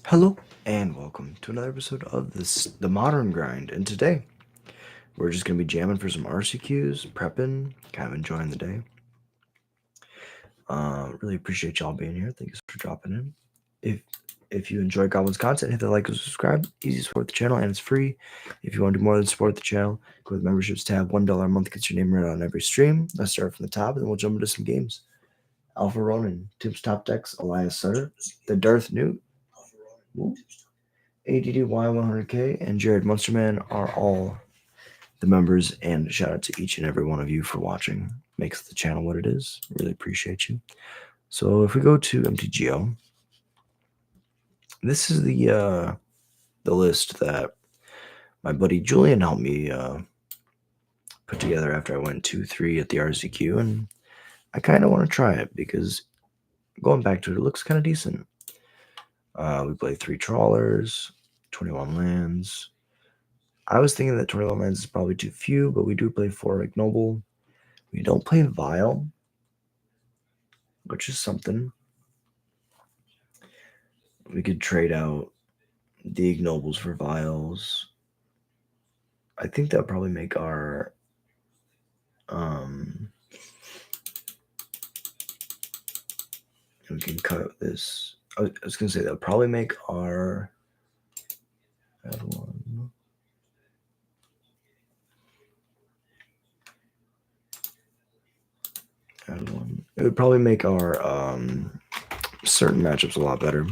Hello and welcome to another episode of the Modern Grind. And today we're just gonna be jamming for some RCQs, prepping, kind of enjoying the day. Really appreciate y'all being here. Thank you for dropping in. If you enjoy Goblin's content, hit the like and subscribe. Easy to support the channel and it's free. If you want to do more than support the channel, go to the memberships tab. $1 a month gets your name read on every stream. Let's start from the top and then we'll jump into some games. Alpha Ronin, Tim's Top Decks, Elias Sutter, the Darth Newt. Woo. ADDY100K and Jared Munsterman are all the members, and shout out to each and every one of you for watching. Makes the channel what it is. Really appreciate you. So if we go to mtgo, this is the list that my buddy Julian helped me put together after I went 2-3 at the RCQ, and I kind of want to try it because going back to it, it looks kind of decent. We play 3 trawlers, 21 lands. I was thinking that 21 lands is probably too few, but we do play 4 ignoble. We don't play Vile, which is something. We could trade out the ignobles for Viles. I think that would probably make our we can cut this. I was gonna say that would probably make our add one. It would probably make our certain matchups a lot better.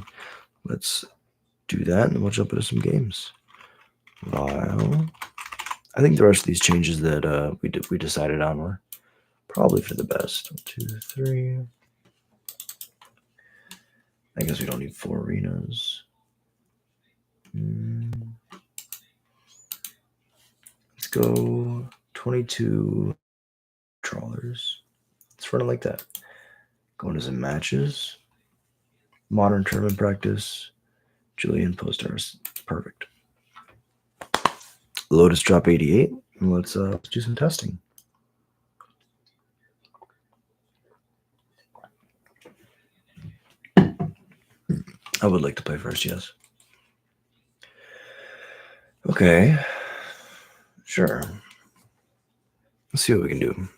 Let's do that and we'll jump into some games. Vile. I think the rest of these changes that we decided on were probably for the best. 1, 2, 3. I guess we don't need 4 arenas. Let's go 22 trawlers. Let's run it like that. Going to some matches. Modern tournament practice. Julian posters. Perfect. Lotus drop 88. And let's do some testing. I would like to play first, yes. Okay. Sure. Let's see what we can do.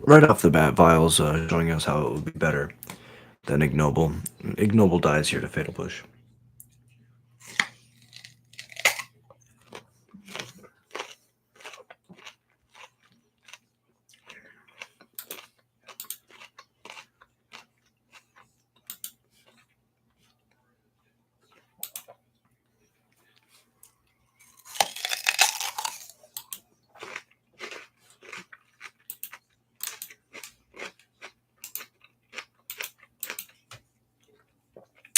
Right off the bat, Vile's showing us how it would be better than Ignoble. Ignoble dies here to Fatal Push.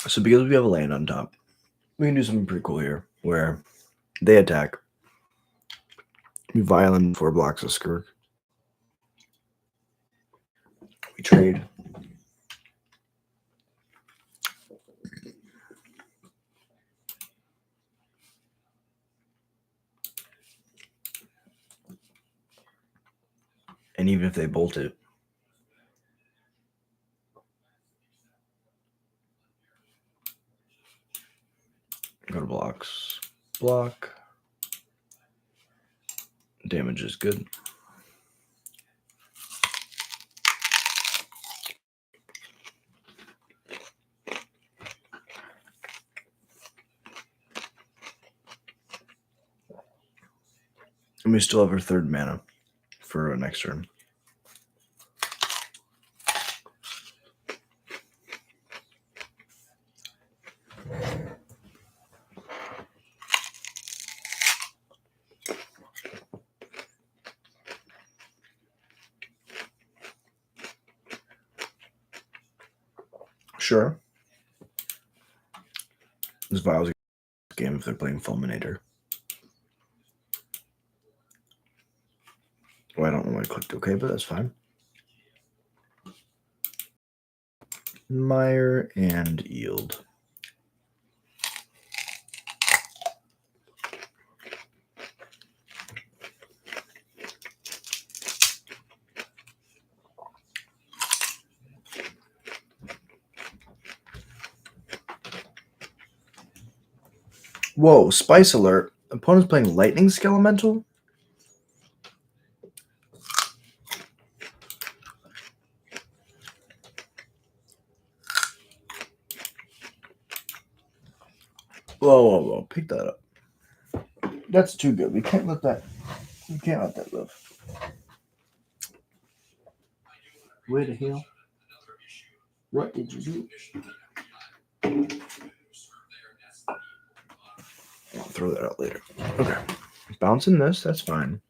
So because we have a land on top, we can do something pretty cool here, where they attack. We violent 4 blocks of Skirk. We trade. And even if they bolt it, go to blocks. Block. Damage is good. And we still have our 3rd mana for next turn. Sure. This Vials game if they're playing Fulminator. Well, I don't know why I clicked OK, but that's fine. Mire and Yield. Whoa, Spice Alert. Opponent's playing Lightning Skelemental? Whoa. Pick that up. That's too good. We can't let that live. Where the hell? What did you do? I'll throw that out later. Okay. Bouncing this, that's fine.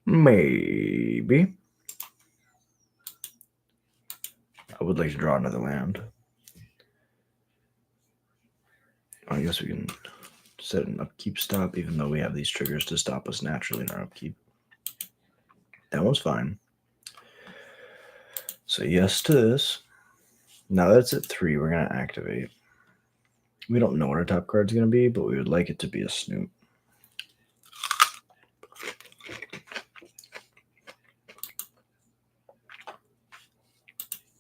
Maybe. I would like to draw another land. I guess we can set an upkeep stop, even though we have these triggers to stop us naturally in our upkeep. That one's fine. So yes to this. Now that it's at 3, we're going to activate. We don't know what our top card's going to be, but we would like it to be a Snoop.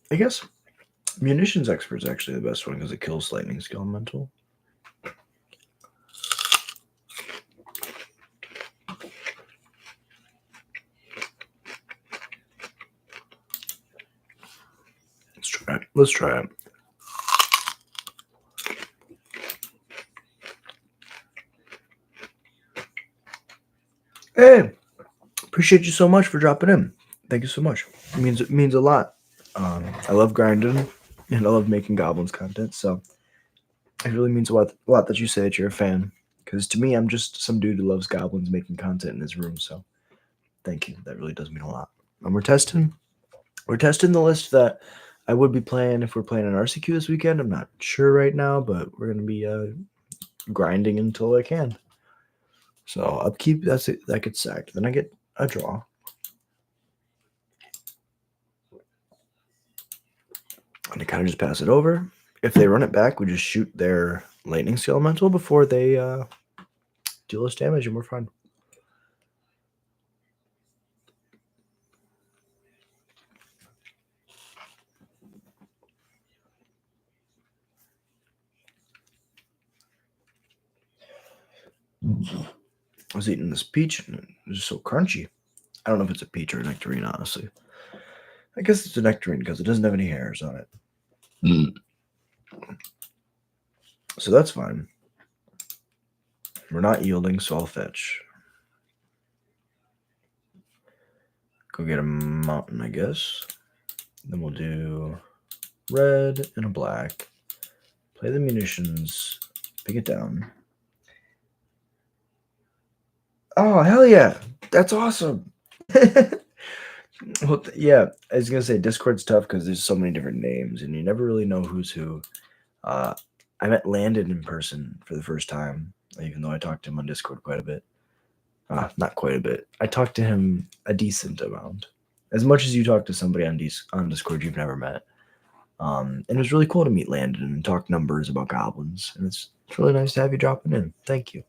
I guess Munitions Expert is actually the best one because it kills Lightning Skelemental. Let's try it. Hey, appreciate you so much for dropping in. Thank you so much. It means a lot. I love grinding and I love making goblins content, so it really means a lot that you say that you're a fan. Because to me, I'm just some dude who loves goblins making content in his room. So thank you. That really does mean a lot. And we're testing the list that I would be playing if we're playing an RCQ this weekend. I'm not sure right now, but we're gonna be grinding until I can. So upkeep, that's it. That gets sacked. Then I get a draw. And I kind of just pass it over. If they run it back, we just shoot their Lightning Skelemental before they deal us damage, and we're fine. I was eating this peach, and it was just so crunchy. I don't know if it's a peach or a nectarine, honestly. I guess it's a nectarine because it doesn't have any hairs on it. So that's fine. We're not yielding, so I'll fetch. Go get a mountain, I guess. Then we'll do red and a black. Play the munitions. Pick it down. Oh, hell yeah. That's awesome. Well, yeah, I was going to say Discord's tough because there's so many different names and you never really know who's who. I met Landon in person for the first time, even though I talked to him on Discord quite a bit. Not quite a bit. I talked to him a decent amount. As much as you talk to somebody on Discord you've never met. And it was really cool to meet Landon and talk numbers about goblins. And it's really nice to have you dropping in. Thank you.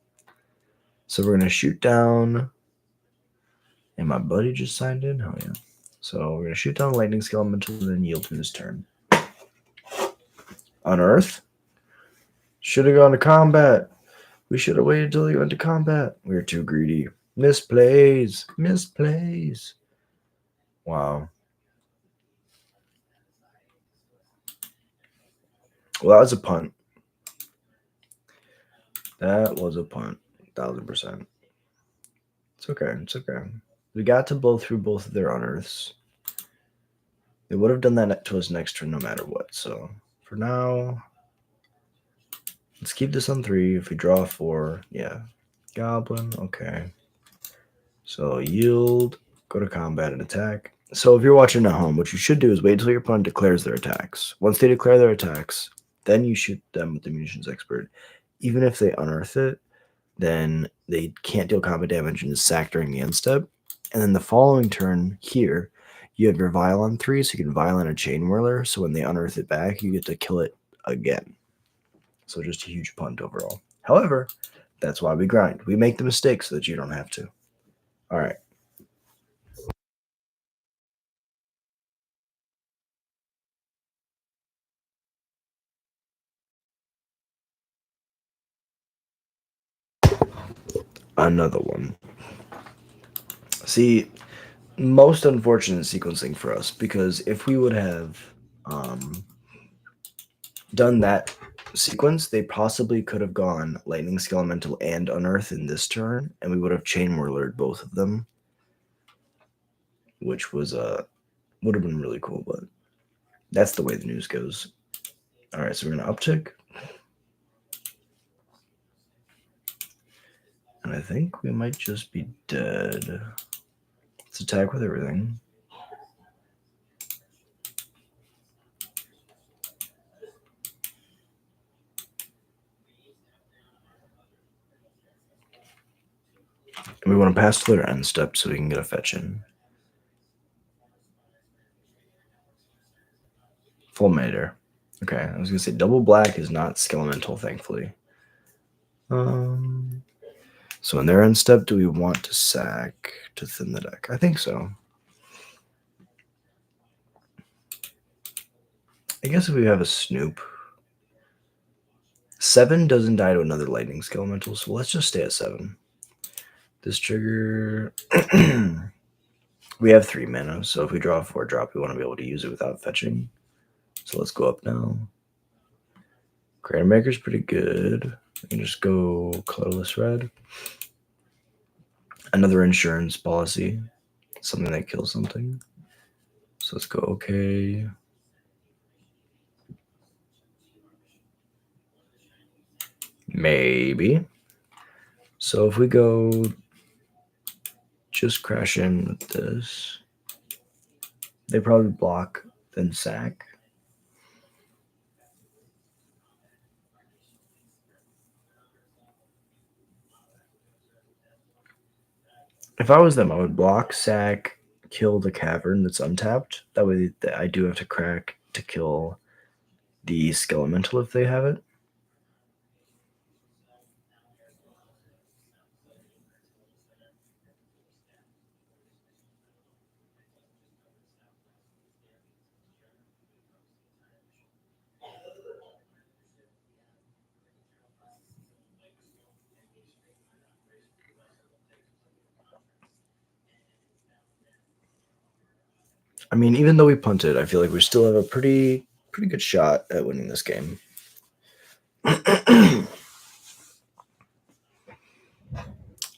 So we're going to shoot down. And my buddy just signed in. Oh, yeah. So we're going to shoot down Lightning Skelemental and then yield to his turn. Unearth. Should have gone to combat. We should have waited until he went to combat. We were too greedy. Misplays. Wow. Well, that was a punt. That was a punt. 1000%. It's okay. We got to blow through both of their unearths. They would have done that to us next turn no matter what. So for now, let's keep this on 3. If we draw 4, yeah. Goblin, okay. So yield, go to combat and attack. So if you're watching at home, what you should do is wait until your opponent declares their attacks. Once they declare their attacks, then you shoot them with the munitions expert. Even if they unearth it, then they can't deal combat damage and is sacked during the end step. And then the following turn here, you have your vial on 3, so you can vial in a chain whirler. So when they unearth it back, you get to kill it again. So just a huge punt overall. However, that's why we grind. We make the mistakes so that you don't have to. All right. Another one. See, most unfortunate sequencing for us, because if we would have done that sequence, they possibly could have gone Lightning Skelemental and Unearth in this turn, and we would have Chain Whirlered both of them, which was would have been really cool, but that's the way the news goes. All right, so we're gonna uptick, and I think we might just be dead. Let's attack with everything. And we want to pass to their end step so we can get a fetch in. Full meter. Okay, I was gonna say double black is not skelemental, thankfully. So in their end step, do we want to sack to thin the deck? I think so. I guess if we have a Snoop, 7 doesn't die to another lightning skelemental, so let's just stay at 7. This trigger, we have 3 mana, so if we draw a 4-drop, we want to be able to use it without fetching. So let's go up now. Creator Maker's pretty good. We can just go colorless red. Another insurance policy, something that kills something. So let's go okay. Maybe. So if we go just crash in with this, they probably block, then sack. If I was them, I would block, sack, kill the cavern that's untapped. That way I do have to crack to kill the skelemental if they have it. I mean, even though we punted, I feel like we still have a pretty good shot at winning this game.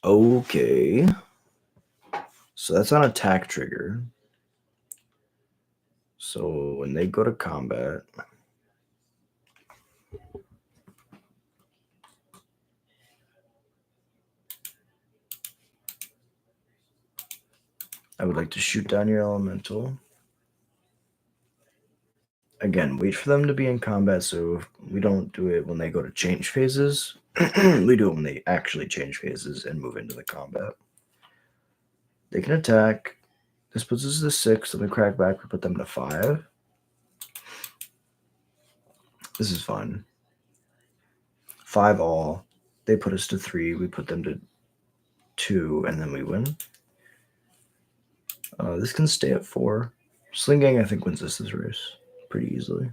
Okay. So that's on attack trigger. So when they go to combat, I would like to shoot down your elemental. Again, wait for them to be in combat, so we don't do it when they go to change phases. We do it when they actually change phases and move into the combat. They can attack. This puts us to 6, then we crack back, we put them to 5. This is fun. 5 all. They put us to 3, we put them to 2, and then we win. This can stay at 4. Sling Gang, I think, wins this race pretty easily.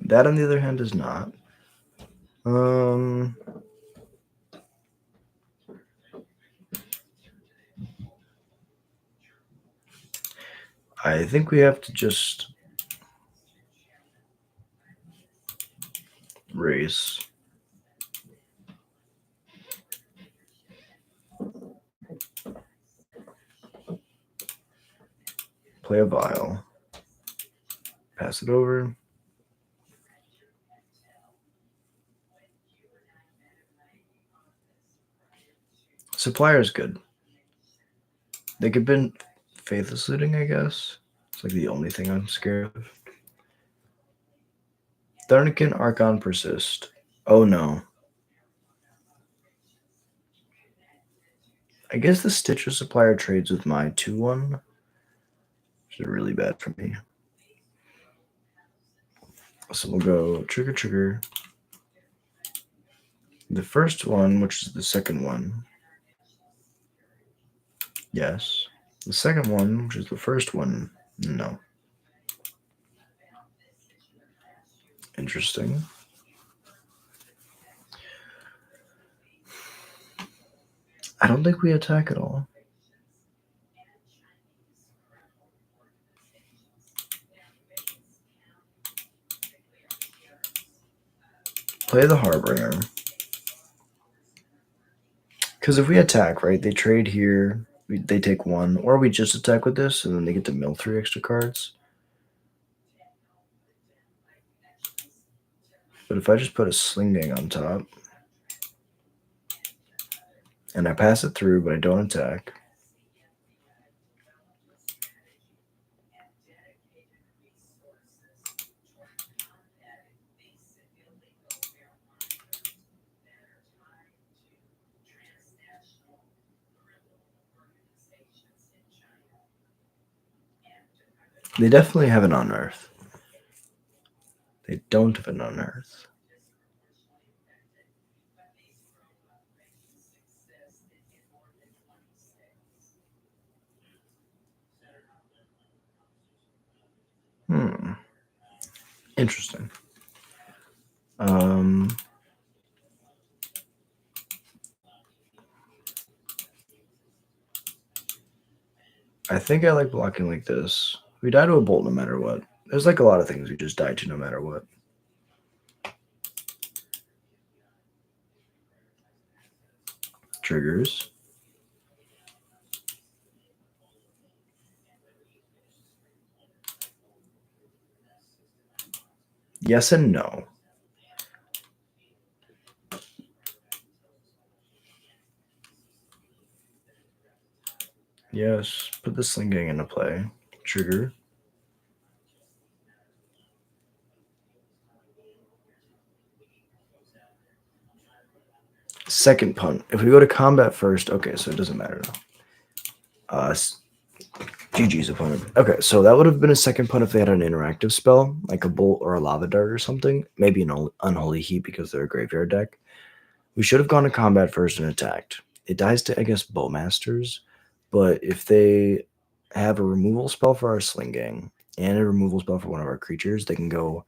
That, on the other hand, is not. I think we have to just race. Play a vial. Pass it over. Supplier is good. They could have been faithless looting, I guess. It's like the only thing I'm scared of. Thornican Archon persist. Oh no. I guess the Stitcher supplier trades with my 2-1, which is really bad for me. So we'll go trigger, trigger. The first one, which is the second one. Yes. The second one, which is the first one. No. Interesting. I don't think we attack at all. Play the Harbinger. Because if we attack, right, they trade here, they take 1, or we just attack with this, and then they get to mill 3 extra cards. But if I just put a Sling Gang on top, and I pass it through, but I don't attack, they definitely have an Unearth. They don't have an Unearth. Interesting. I think I like blocking like this. We die to a bolt no matter what. There's like a lot of things we just die to no matter what. Triggers. Yes and no. Yes, put the Sling Gang into play. Trigger. Second punt. If we go to combat first, okay, so it doesn't matter now. GG's opponent. Okay, so that would have been a second punt if they had an interactive spell, like a bolt or a lava dart or something. Maybe an unholy heat because they're a graveyard deck. We should have gone to combat first and attacked. It dies to, I guess, Bowmasters, but if they have a removal spell for our Sling Gang and a removal spell for one of our creatures, they can go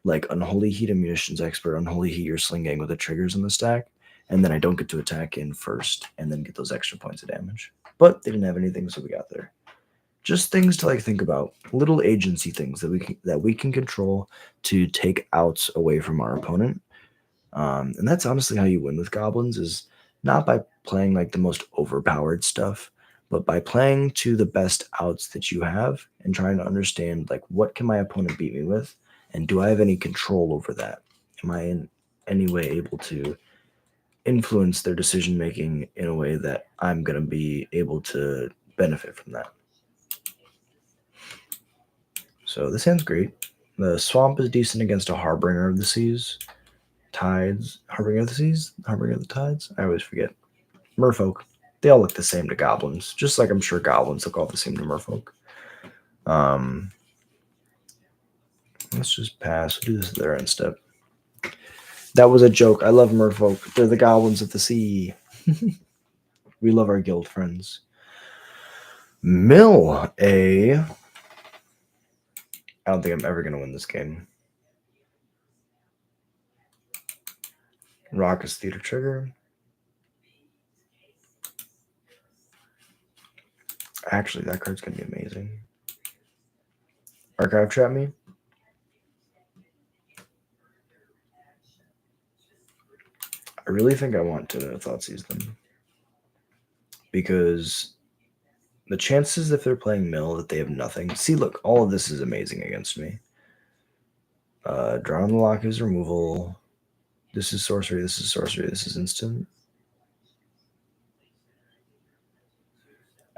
like Unholy Heat a Munitions Expert, Unholy Heat your Sling Gang with the triggers in the stack, and then I don't get to attack in first and then get those extra points of damage. But they didn't have anything, so we got there. Just things to like think about, little agency things that we can control to take outs away from our opponent. And that's honestly how you win with goblins, is not by playing like the most overpowered stuff, but by playing to the best outs that you have and trying to understand like what can my opponent beat me with, and do I have any control over that? Am I in any way able to influence their decision making in a way that I'm going to be able to benefit from that? So this hand's great. The swamp is decent against a Harbinger of the Seas. Tides, Harbinger of the Seas, Harbinger of the Tides. I always forget. Merfolk. They all look the same to goblins, just like I'm sure goblins look all the same to merfolk. Let's just pass. We'll do this at their end step. That was a joke. I love merfolk. They're the goblins of the sea. We love our guild friends. Mill a. I don't think I'm ever going to win this game. Raucous Theater Trigger. Actually, that card's going to be amazing. Archive Trap me. I really think I want to Thoughtseize them, because the chances if they're playing mill that they have nothing. See, look, all of this is amazing against me. Draw on the lock is removal. This is sorcery. This is sorcery. This is instant.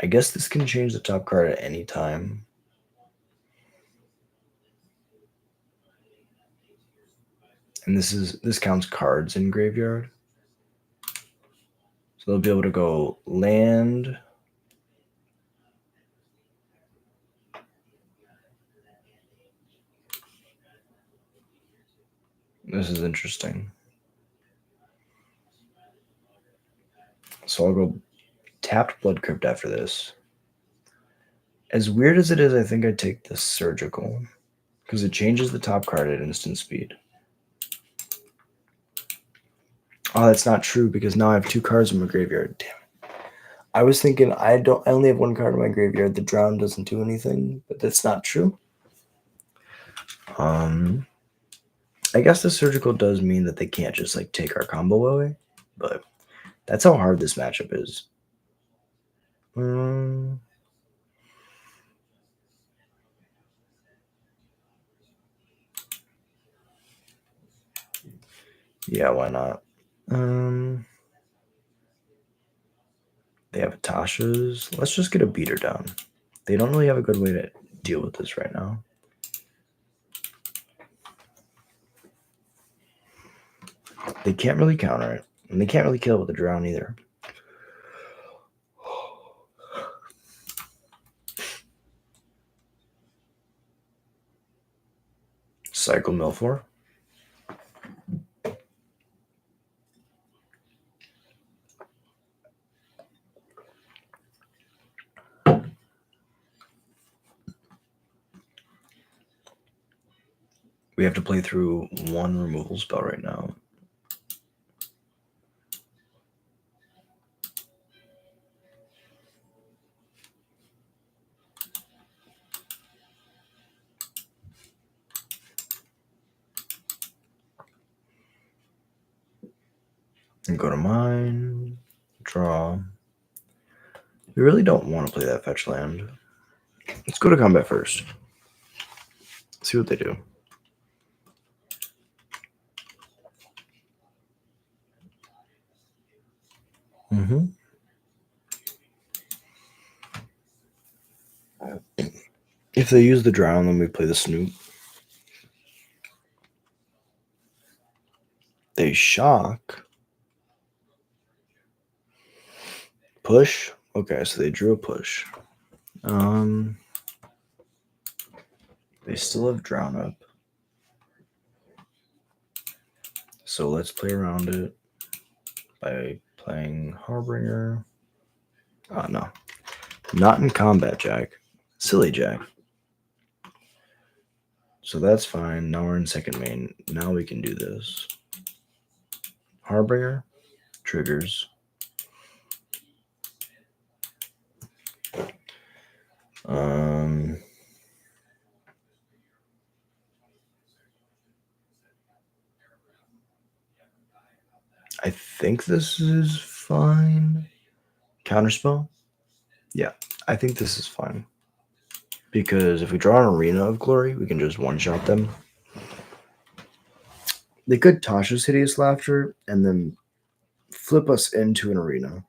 I guess this can change the top card at any time. And this counts cards in graveyard. So they'll be able to go land. This is interesting. So I'll go tapped Blood Crypt after this. As weird as it is, I think I'd take the Surgical because it changes the top card at instant speed. Oh, that's not true because now I have 2 cards in my graveyard. Damn it. I was thinking I only have 1 card in my graveyard. The Drown doesn't do anything, but that's not true. I guess the Surgical does mean that they can't just like take our combo away, but that's how hard this matchup is. Yeah, why not? They have Tasha's. Let's just get a beater down. They don't really have a good way to deal with this right now. They can't really counter it, and they can't really kill it with a Drown either. Cycle Milfour. We have to play through 1 removal spell right now. And go to mine, draw. We really don't want to play that fetch land. Let's go to combat first. See what they do. If they use the Drown, then we play the Snoop. They shock. Push. Okay, so they drew a push. They still have Drown up. So let's play around it by playing Harbinger. Oh, no. Not in combat, Jack. Silly Jack. So that's fine. Now we're in second main. Now we can do this. Harbinger. Triggers. I think this is fine. Counterspell? Yeah, I think this is fine. Because if we draw an Arena of Glory, we can just one-shot them. They could Tasha's Hideous Laughter and then flip us into an Arena.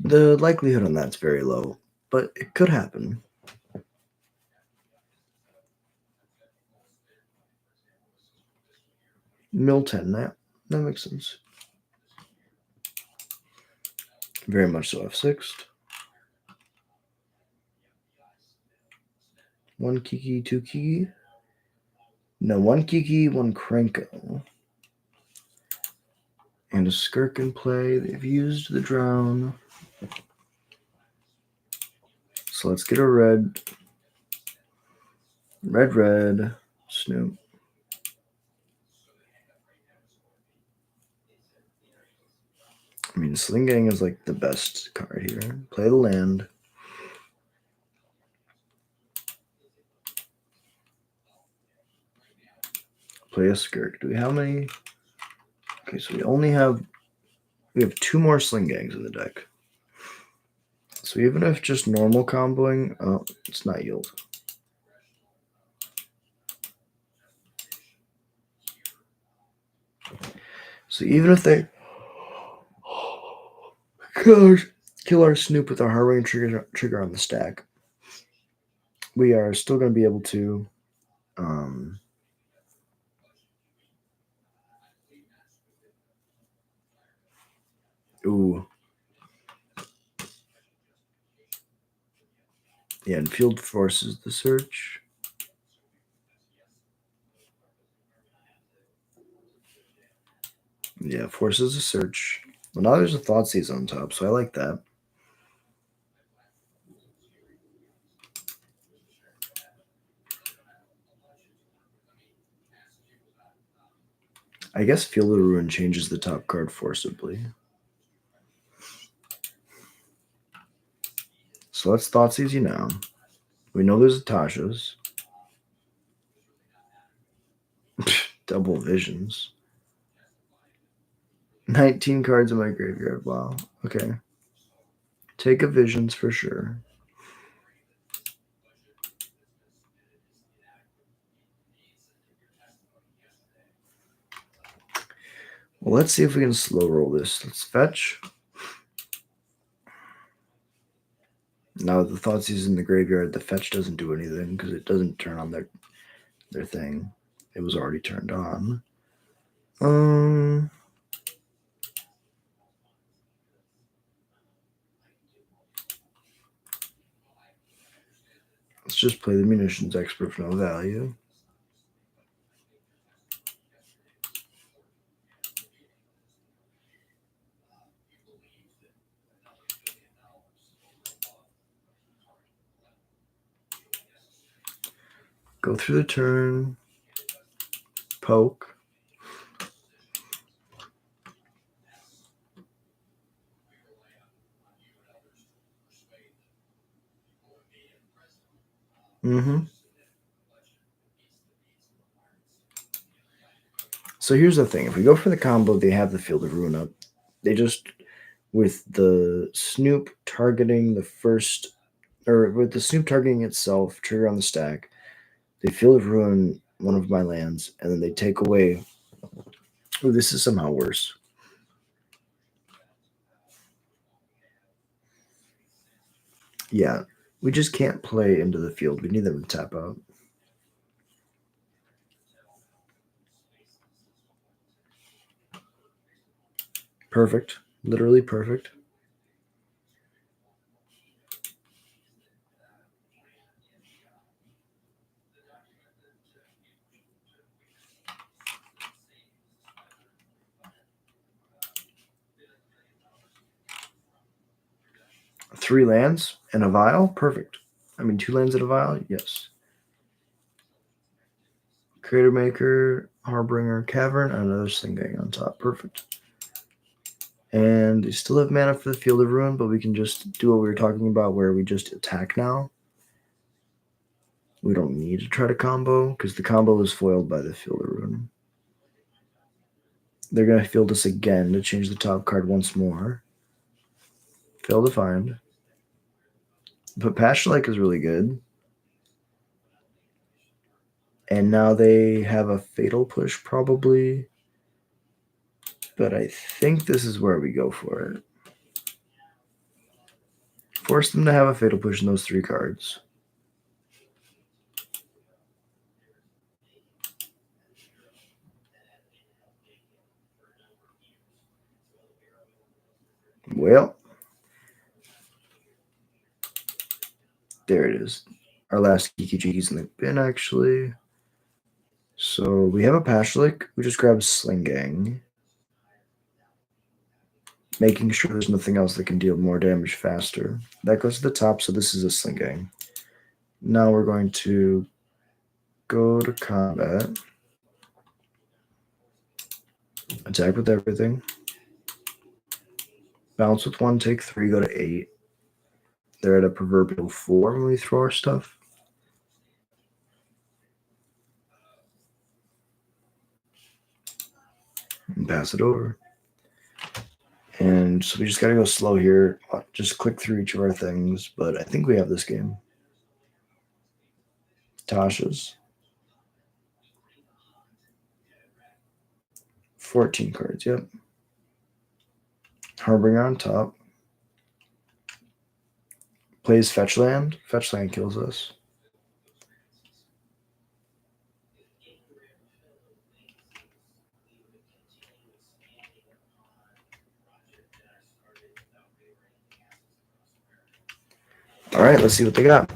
The likelihood on that's very low, but it could happen. Mill 10, that makes sense. Very much so. F6. 1 Kiki, 2 Kiki. No, 1 Kiki, 1 Krenko. And a Skirk in play. They've used the Drown. So let's get a red. Red, Snoop. I mean, Sling Gang is like the best card here. Play the land. Play a Skirk. Do we have many? Okay, so we have 2 more Sling Gangs in the deck. So even if just normal comboing, oh, it's not yield. So even if they, gosh, kill our Snoop with our Harrowing trigger on the stack, we are still going to be able to ooh. Yeah, and field forces the search. Yeah, forces a search. Well, now there's a Thoughtseize on top, so I like that. I guess Field of Ruin changes the top card forcibly. So let's Thoughtseize you now. We know there's a Tasha's. Double Visions. 19 cards in my graveyard. Wow. Okay. Take a Visions for sure. Well, let's see if we can slow roll this. Let's fetch. Now that the Thoughtseize in the graveyard, the fetch doesn't do anything because it doesn't turn on their thing. It was already turned on. Let's just play the Munitions Expert for no value. Go through the turn. Poke. So here's the thing. If we go for the combo, they have the Field of Ruin up. They just, with the Snoop targeting the first, or with the Snoop targeting itself, trigger on the stack, they Field of Ruin one of my lands, and then they take away. Oh, this is somehow worse. Yeah, we just can't play into the field. We need them to tap out. Perfect. Literally perfect. Three lands and a vial? Perfect. I mean, two lands and a vial? Yes. Creator Maker, Harbinger, Cavern, and another Singing on top. Perfect. And they still have mana for the Field of Ruin, but we can just do what we were talking about where we just attack now. We don't need to try to combo because the combo is foiled by the Field of Ruin. They're going to field us again to change the top card once more. Fail to find. But Pashlike is really good. And now they have a Fatal Push probably. But I think this is where we go for it. Force them to have a Fatal Push in those three cards. Well, there it is. Our last Kiki Jiki's in the bin, actually. So we have a Pashlik. We just grab Slingang. Making sure there's nothing else that can deal more damage faster. That goes to the top, so this is a Slingang. Now we're going to go to combat. Attack with everything. Bounce with 1, take 3, go to 8. They're at a proverbial 4 when we throw our stuff. And pass it over. And so we just got to go slow here. Just click through each of our things, but I think we have this game. Tasha's. 14 cards, yep. Harbinger on top. Plays fetch land. Fetch land kills us. All right, let's see what they got.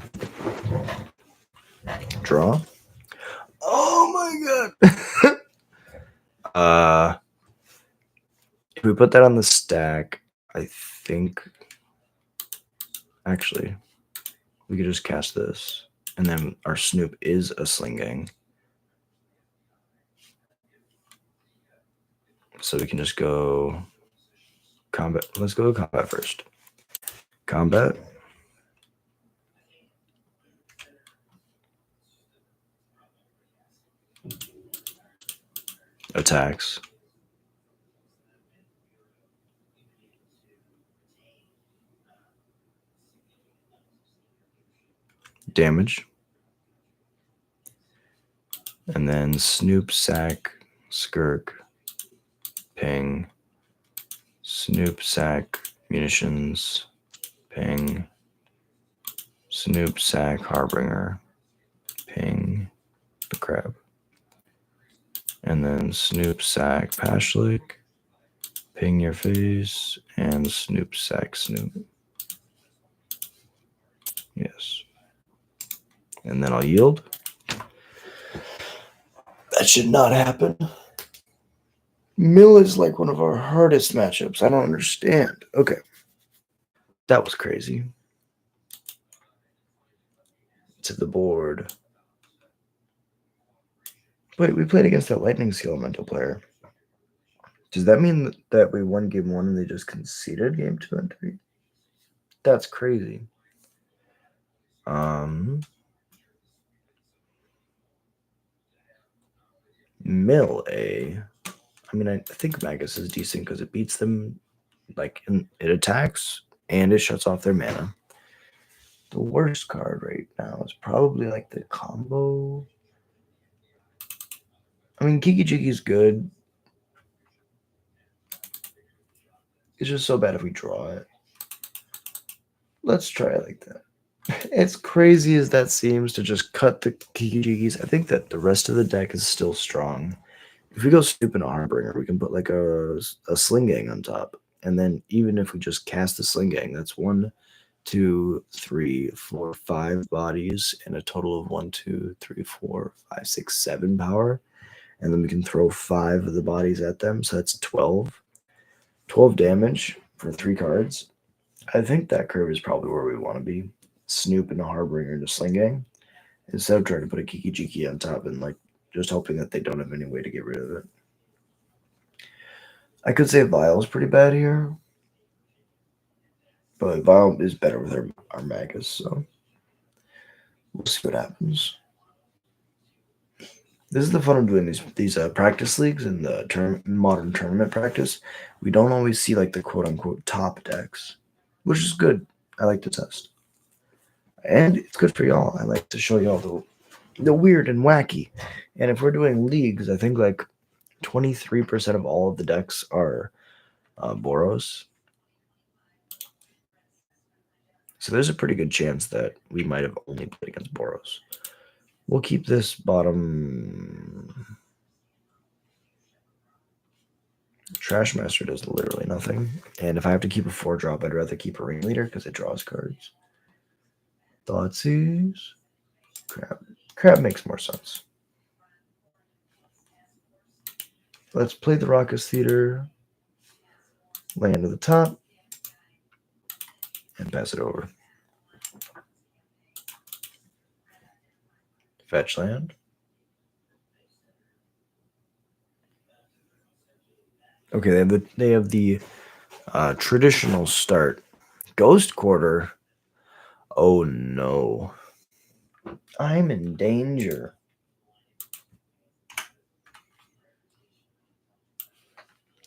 Draw. Oh my god. If we put that on the stack, I think actually we could just cast this, and then our Snoop is a Slingang. So we can just go combat. Let's go combat first. Combat. Attacks. Damage. And then Snoop, Sack, Skirk, Ping, Snoop, Sack, Munitions, Ping, Snoop, Sack, Harbinger, Ping, the Crab. And then Snoop, Sack, Pashlik, Ping your face, and Snoop, Sack, Snoop. Yes. And then I'll yield. That should not happen. Mill is like one of our hardest matchups. I don't understand. Okay. That was crazy. To the board. Wait, we played against that Lightning Skill Elemental player. Does that mean that we won game 1 and they just conceded game 2 and 3? That's crazy. Mill A. I mean, I think Magus is decent because it beats them, like, it attacks and it shuts off their mana. The worst card right now is probably like the combo. I mean, Kiki Jiki's good. It's just so bad if we draw it. Let's try it like that. As crazy as that seems to just cut the Kiki Jikis, I think that the rest of the deck is still strong. If we go Snoop and a Harbinger, we can put like a Slingang on top. And then even if we just cast the Slingang, that's 1, 2, 3, 4, 5 bodies and a total of 1, 2, 3, 4, 5, 6, 7 power. And then we can throw 5 of the bodies at them. So that's 12. 12 damage for 3 cards. I think that curve is probably where we want to be. Snoop and a Harbinger and a Slingang. Instead of trying to put a Kiki Jiki on top and like just hoping that they don't have any way to get rid of it. I could say Vile's pretty bad here. But Vile is better with our Magus, so we'll see what happens. This is the fun of doing these practice leagues in the modern tournament practice. We don't always see like the quote-unquote top decks, which is good. I like to test. And it's good for y'all. I like to show y'all the weird and wacky. And if we're doing leagues, I think like 23% of all of the decks are Boros. So there's a pretty good chance that we might have only played against Boros. We'll keep this bottom. Trash Master does literally nothing. And if I have to keep a 4-drop, I'd rather keep a Ringleader because it draws cards. Thoughtseize. Crab. Crab makes more sense. Let's play the Raucous Theater. Land to the top. And pass it over. Fetch land. Okay, they have the traditional start. Ghost Quarter. Oh no. I'm in danger.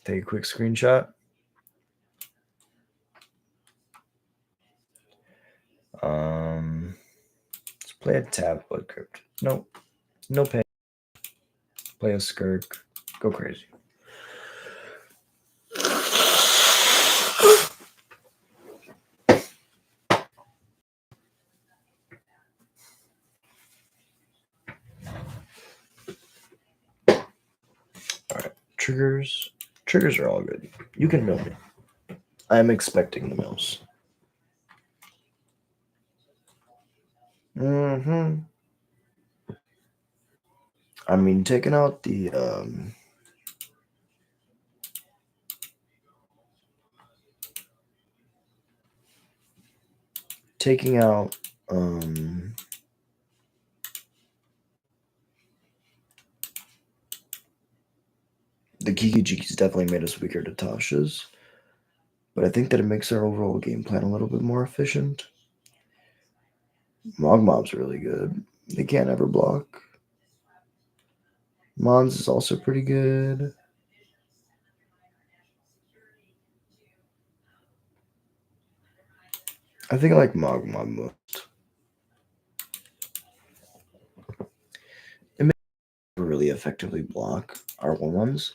Take a quick screenshot. Let's play a Tap Blood Crypt. Nope. No pay. Play a Skirk. Go crazy. triggers. Triggers are all good. You can mill me. I'm expecting the mills. Mm-hmm. I mean, taking out the taking out the Kiki Jiki's definitely made us weaker to Tasha's, but I think that it makes our overall game plan a little bit more efficient. Mogmob's really good. They can't ever block. Mons is also pretty good. I think I like Mogmob most. It makes it really effectively block our 1/1s.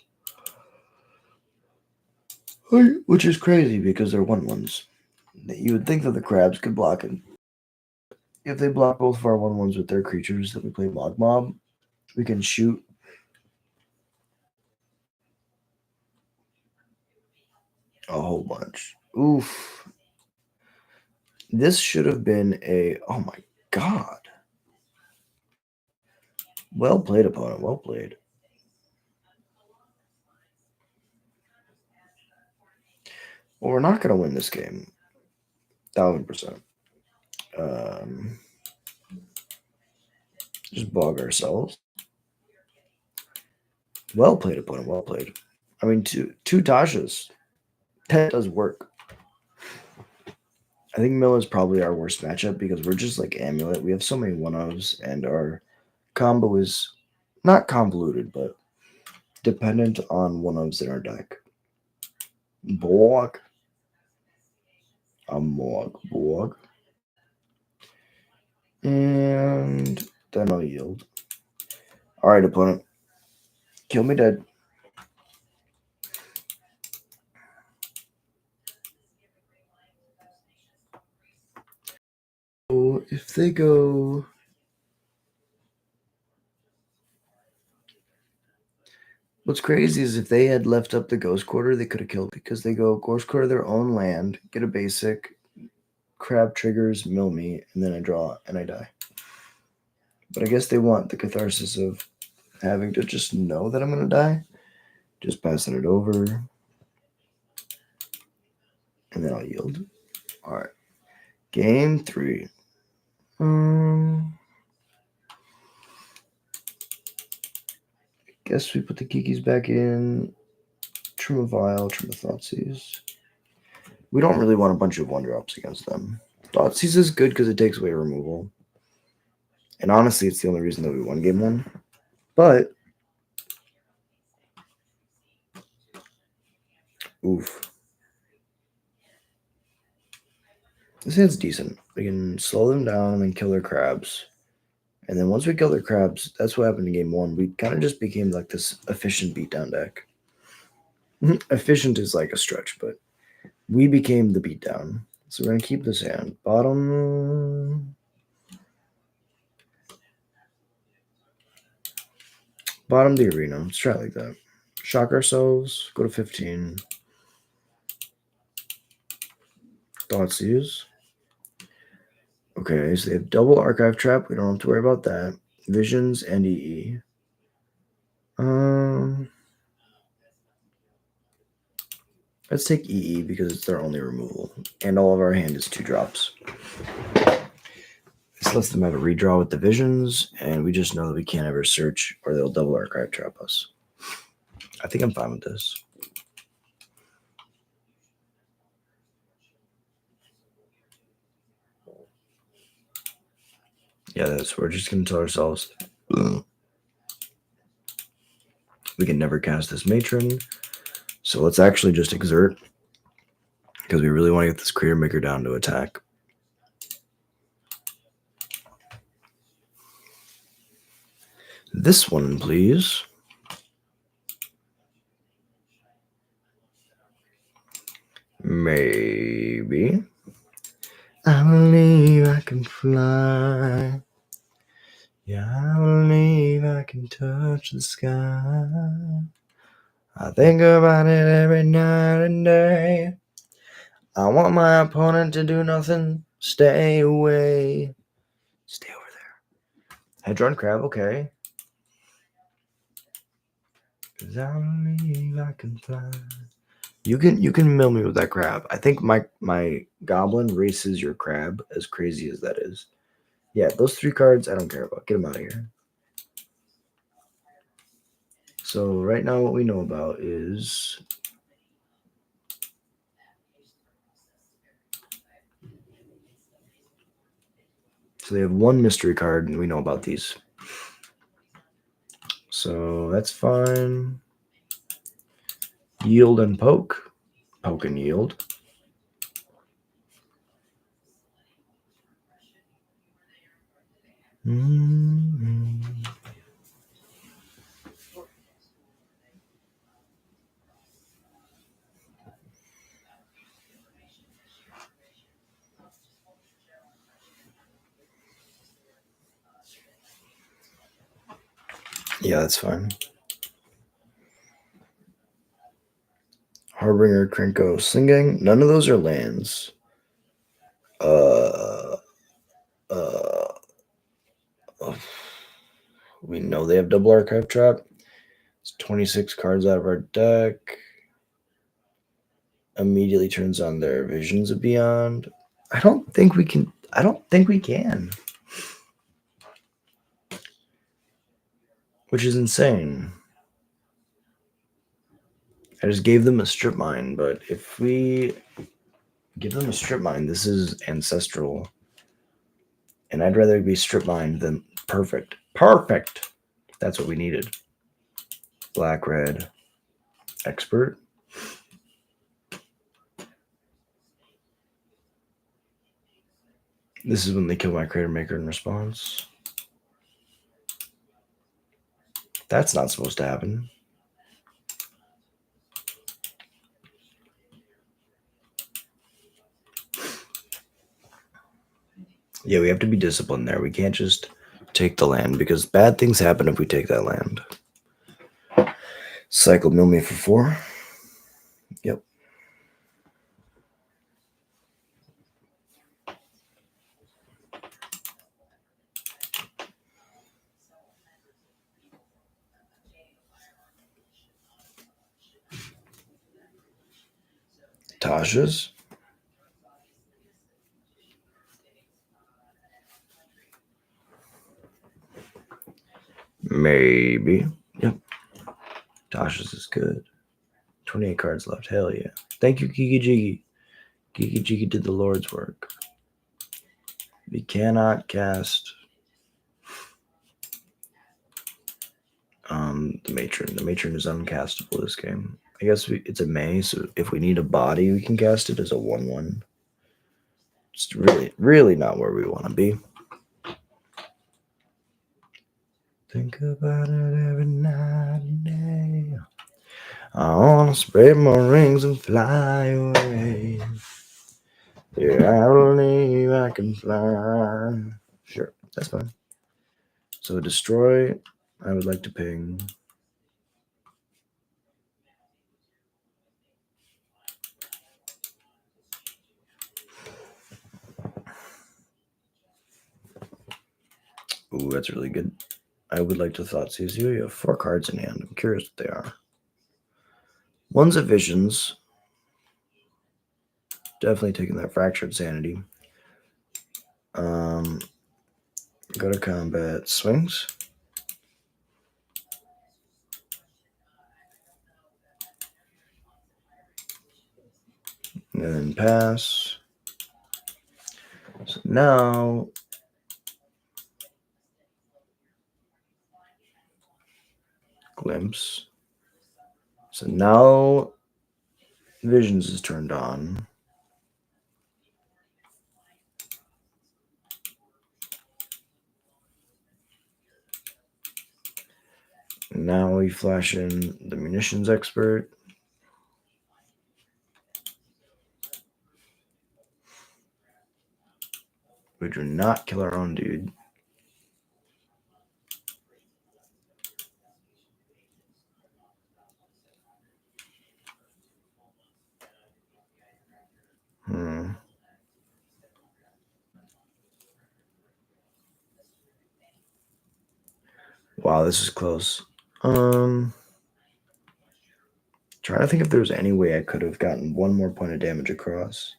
Which is crazy because they're 1/1s. You would think that the crabs could block it. If they block both of our 1/1s with their creatures that we play Mogmob, we can shoot a whole bunch. Oof. This should have been a... Oh my god. Well played, opponent. Well played. Well, we're not going to win this game. 1000%. Just bog ourselves. Well played, opponent. Well played. I mean, two Tashas. That does work. I think Mill is probably our worst matchup because we're just like Amulet. We have so many 1-ofs, and our combo is not convoluted, but dependent on 1-ofs in our deck. Borg. A Borg. And then I'll yield. Alright, opponent. Kill me dead. So if they go... What's crazy is if they had left up the Ghost Quarter, they could have killed because they go Ghost Quarter their own land, get a basic, crab triggers, mill me, and then I draw and I die. But I guess they want the catharsis of having to just know that I'm going to die. Just passing it over. And then I'll yield. Alright. Game 3. Guess we put the Kikis back in. Trim a Vial, Trim a Thoughtseize. We don't really want a bunch of 1-drops against them. Thoughtseize is good because it takes away removal. And honestly, it's the only reason that we won game 1. But... Oof. This hand's decent. We can slow them down and then kill their crabs. And then once we kill their crabs, that's what happened in game 1. We kind of just became like this efficient beatdown deck. Efficient is like a stretch, but we became the beatdown. So we're going to keep this hand. Bottom the arena. Let's try it like that. Shock ourselves. Go to 15. Thoughtseize. Okay, so they have double Archive Trap. We don't have to worry about that. Visions and EE. Let's take EE because it's their only removal. And all of our hand is 2-drops. This lets them have a redraw with the Visions, and we just know that we can't ever search or they'll double Archive Trap us. I think I'm fine with this. Yeah, we're just going to tell ourselves we can never cast this Matron. So let's actually just exert because we really want to get this Creator Maker down to attack. This one, please. Maybe. I believe I can fly. Yeah, I believe I can touch the sky. I think about it every night and day. I want my opponent to do nothing. Stay away. Stay over there. Hedron crab, okay. 'Cause I believe I can fly. You can mill me with that crab. I think my goblin races your crab, as crazy as that is. Yeah, those 3 cards I don't care about. Get them out of here. So right now what we know about is so they have 1 mystery card and we know about these. So that's fine. Yield and poke. Poke and yield. Mm-hmm. Yeah, that's fine. Harbinger, Krenko, Slingang. None of those are lands. We know they have double archive trap. It's 26 cards out of our deck. Immediately turns on their Visions of Beyond. I don't think we can. Which is insane. I just gave them a strip mine, but if we give them a strip mine, this is ancestral. And I'd rather be strip mined than perfect. Perfect! That's what we needed. Black, red, expert. This is when they kill my Crater Maker in response. That's not supposed to happen. Yeah, we have to be disciplined there. We can't just take the land because bad things happen if we take that land. Cycle mill me for 4. Yep. Tasha's. Maybe. Yep. Tasha's is good. 28 cards left. Hell yeah. Thank you, Kiki Jiggy. Kiki Jiggy did the Lord's work. We cannot cast the Matron. The Matron is uncastable this game. I guess it's a May, so if we need a body, we can cast it as a 1/1. It's really not where we want to be. Think about it every night and day. I want to spread my wings and fly away. Yeah, I believe I can fly. Sure, that's fine. So destroy, I would like to ping. Ooh, that's really good. I would like to Thoughtseize you. You have 4 cards in hand. I'm curious what they are. One's a Visions. Definitely taking that Fractured Sanity. Go to combat. Swings. And then pass. So now Glimpse. So now Visions is turned on. Now we flash in the Munitions Expert. We do not kill our own dude. Wow, this is close. Trying to think if there was any way I could have gotten one more point of damage across.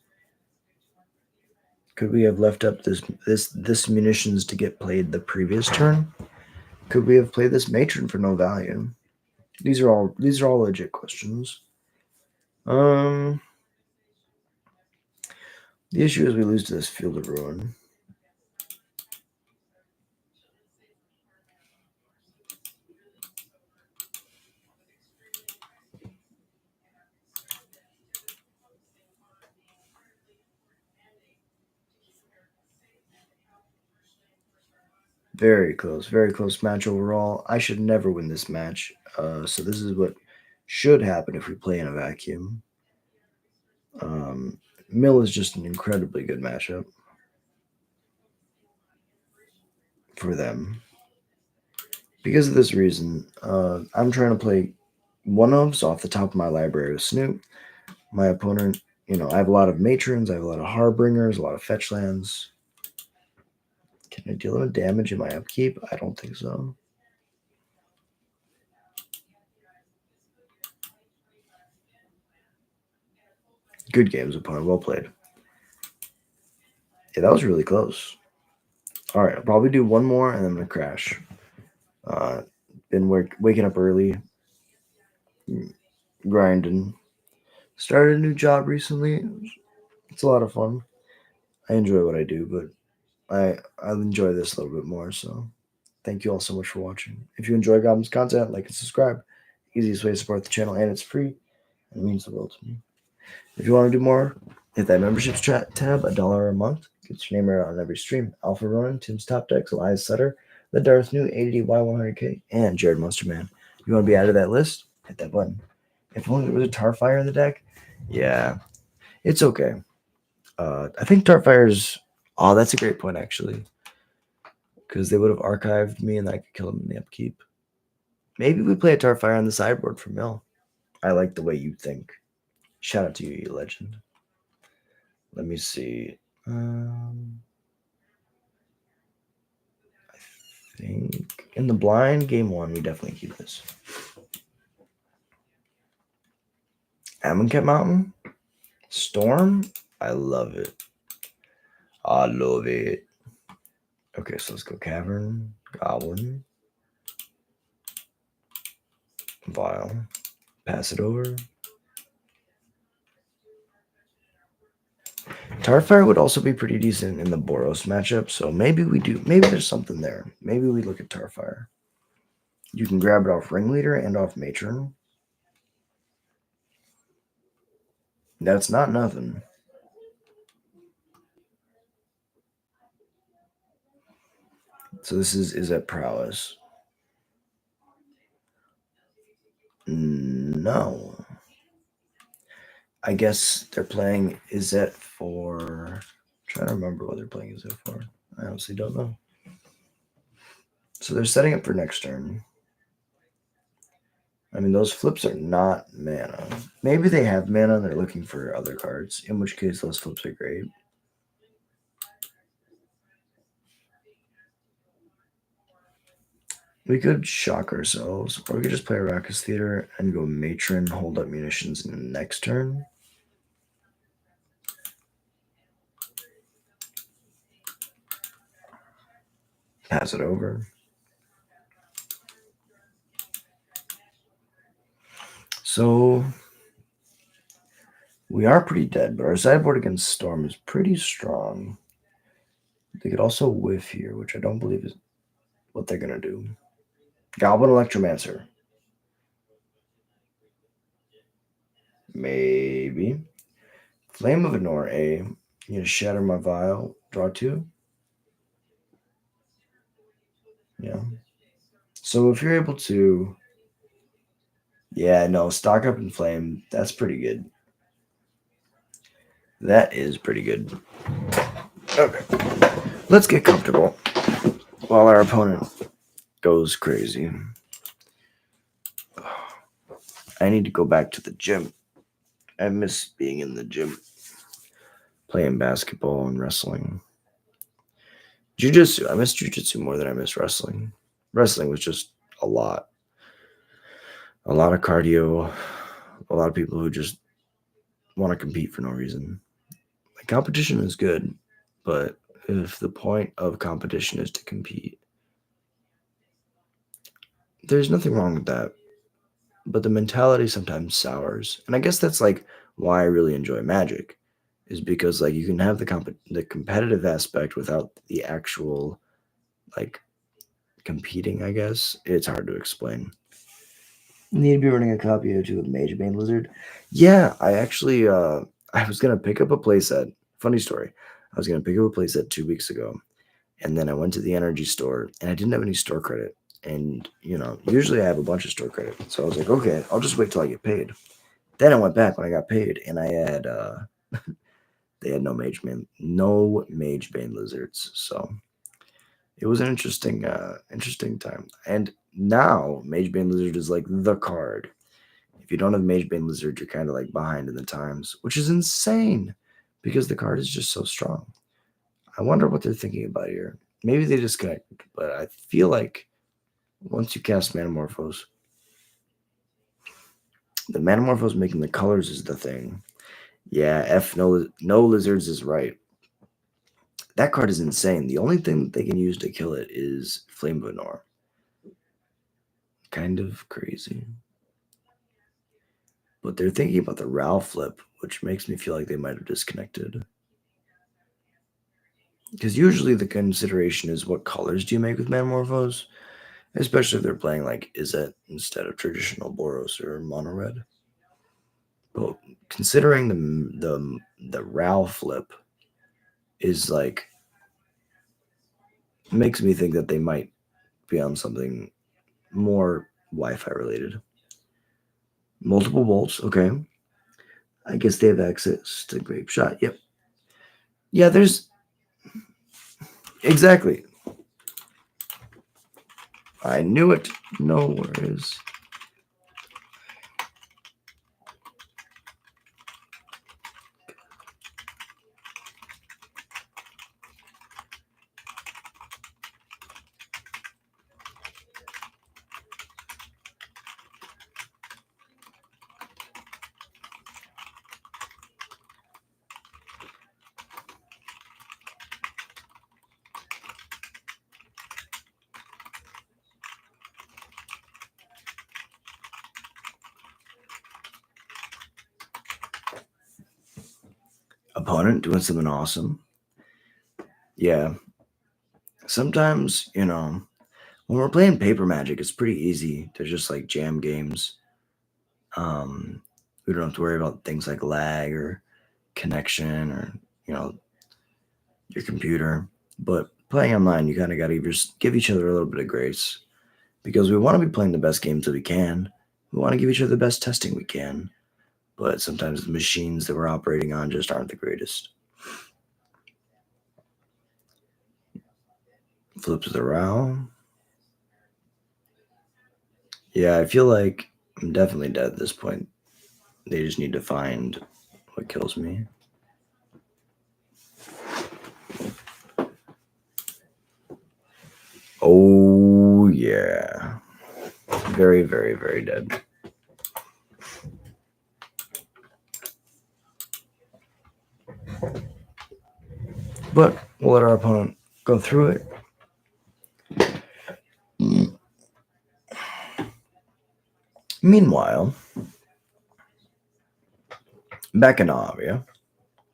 Could we have left up this munitions to get played the previous turn? Could we have played this matron for no value? These are all legit questions. The issue is we lose to this Field of Ruin. Very close match overall. I should never win this match. So this is what should happen if we play in a vacuum. Mill is just an incredibly good matchup for them. Because of this reason, I'm trying to play one-ofs off the top of my library with Snoop. My opponent, I have a lot of matrons, I have a lot of harbingers, a lot of fetch lands. Can I deal enough damage in my upkeep? I don't think so. Good games, opponent. Well played. Yeah, that was really close. All right, I'll probably do one more and then I'm going to crash. Been waking up early, grinding. Started a new job recently. It's a lot of fun. I enjoy what I do, but I enjoy this a little bit more. So thank you all so much for watching. If you enjoy Goblin's content, like and subscribe. Easiest way to support the channel, and it's free. And it means the world to me. If you want to do more, hit that memberships tab, $1 a month. Gets your name right on every stream. Alpha Ronan, Tim's Top Decks, Elias Sutter, The Darth New, ADY100K, and Jared Monsterman. If you want to be added to that list, hit that button. If only there was a Tarfire in the deck, yeah, it's okay. I think Tarfire's... Oh, that's a great point, actually. Because they would have archived me and I could kill him in the upkeep. Maybe we play a Tarfire on the sideboard for Mill. I like the way you think. Shout out to you, you legend. Let me see. I think in the blind, game 1, we definitely keep this. Amonkhet Mountain? Storm? I love it. I love it. Okay, so let's go Cavern, Goblin, Vial, pass it over. Tarfire would also be pretty decent in the Boros matchup, so maybe we do. Maybe there's something there. Maybe we look at Tarfire. You can grab it off Ringleader and off Matron. That's not nothing. So this is that Prowess? No. I guess they're playing Izzet for... I'm trying to remember what they're playing Izzet for. I honestly don't know. So they're setting up for next turn. I mean, those flips are not mana. Maybe they have mana and they're looking for other cards, in which case those flips are great. We could shock ourselves, or we could just play Arrakis Theater and go Matron, hold up munitions in the next turn. Pass it over. So we are pretty dead, but our sideboard against Storm is pretty strong. They could also whiff here, which I don't believe is what they're going to do. Goblin Electromancer. Maybe. Flame of Ignore A. You need to shatter my vial. Draw 2. Yeah. So if you're able to... Yeah, no, stock up in Flame. That's pretty good. That is pretty good. Okay. Let's get comfortable while our opponent goes crazy. I need to go back to the gym. I miss being in the gym. Playing basketball and wrestling. Jiu-jitsu. I miss jiu-jitsu more than I miss wrestling. Wrestling was just a lot. A lot of cardio, a lot of people who just want to compete for no reason. Like, competition is good, but if the point of competition is to compete, there's nothing wrong with that. But the mentality sometimes sours. And I guess that's like why I really enjoy Magic, is because like you can have the competitive aspect without the actual like competing, I guess. It's hard to explain. Need to be running a copy or two of Mage Bane Lizard. Yeah, I actually I was gonna pick up a playset. Funny story. I was gonna pick up a playset 2 weeks ago, and then I went to the energy store and I didn't have any store credit. And usually I have a bunch of store credit. So I was like, okay, I'll just wait till I get paid. Then I went back when I got paid and I had they had no Mage Bane Lizards. So it was an interesting time. And now Mage Bane Lizard is like the card. If you don't have Mage Bane Lizard, you're kind of like behind in the times, which is insane because the card is just so strong. I wonder what they're thinking about here. Maybe they disconnect, but I feel like once you cast Manamorphose, the Manamorphose making the colors is the thing. Yeah, no lizards is right. That card is insane. The only thing that they can use to kill it is Flame Venor. Kind of crazy. But they're thinking about the Ral flip, which makes me feel like they might have disconnected. Because usually the consideration is what colors do you make with Manamorphose? Especially if they're playing like Izzet instead of traditional Boros or Mono Red. But considering the Ral flip is like makes me think that they might be on something more Wi-Fi related. Multiple bolts, okay. I guess they have access to Grape Shot. Yep. Yeah, there's exactly. I knew it. No worries. Opponent doing something awesome. Yeah. Sometimes, when we're playing paper Magic, it's pretty easy to just like jam games. We don't have to worry about things like lag or connection or, your computer. But playing online, you kind of got to just give each other a little bit of grace because we want to be playing the best games that we can. We want to give each other the best testing we can. But sometimes the machines that we're operating on just aren't the greatest. Flip to the Row. Yeah, I feel like I'm definitely dead at this point. They just need to find what kills me. Oh, yeah. Very, very, very dead. But we'll let our opponent go through it. Meanwhile, back in Avia.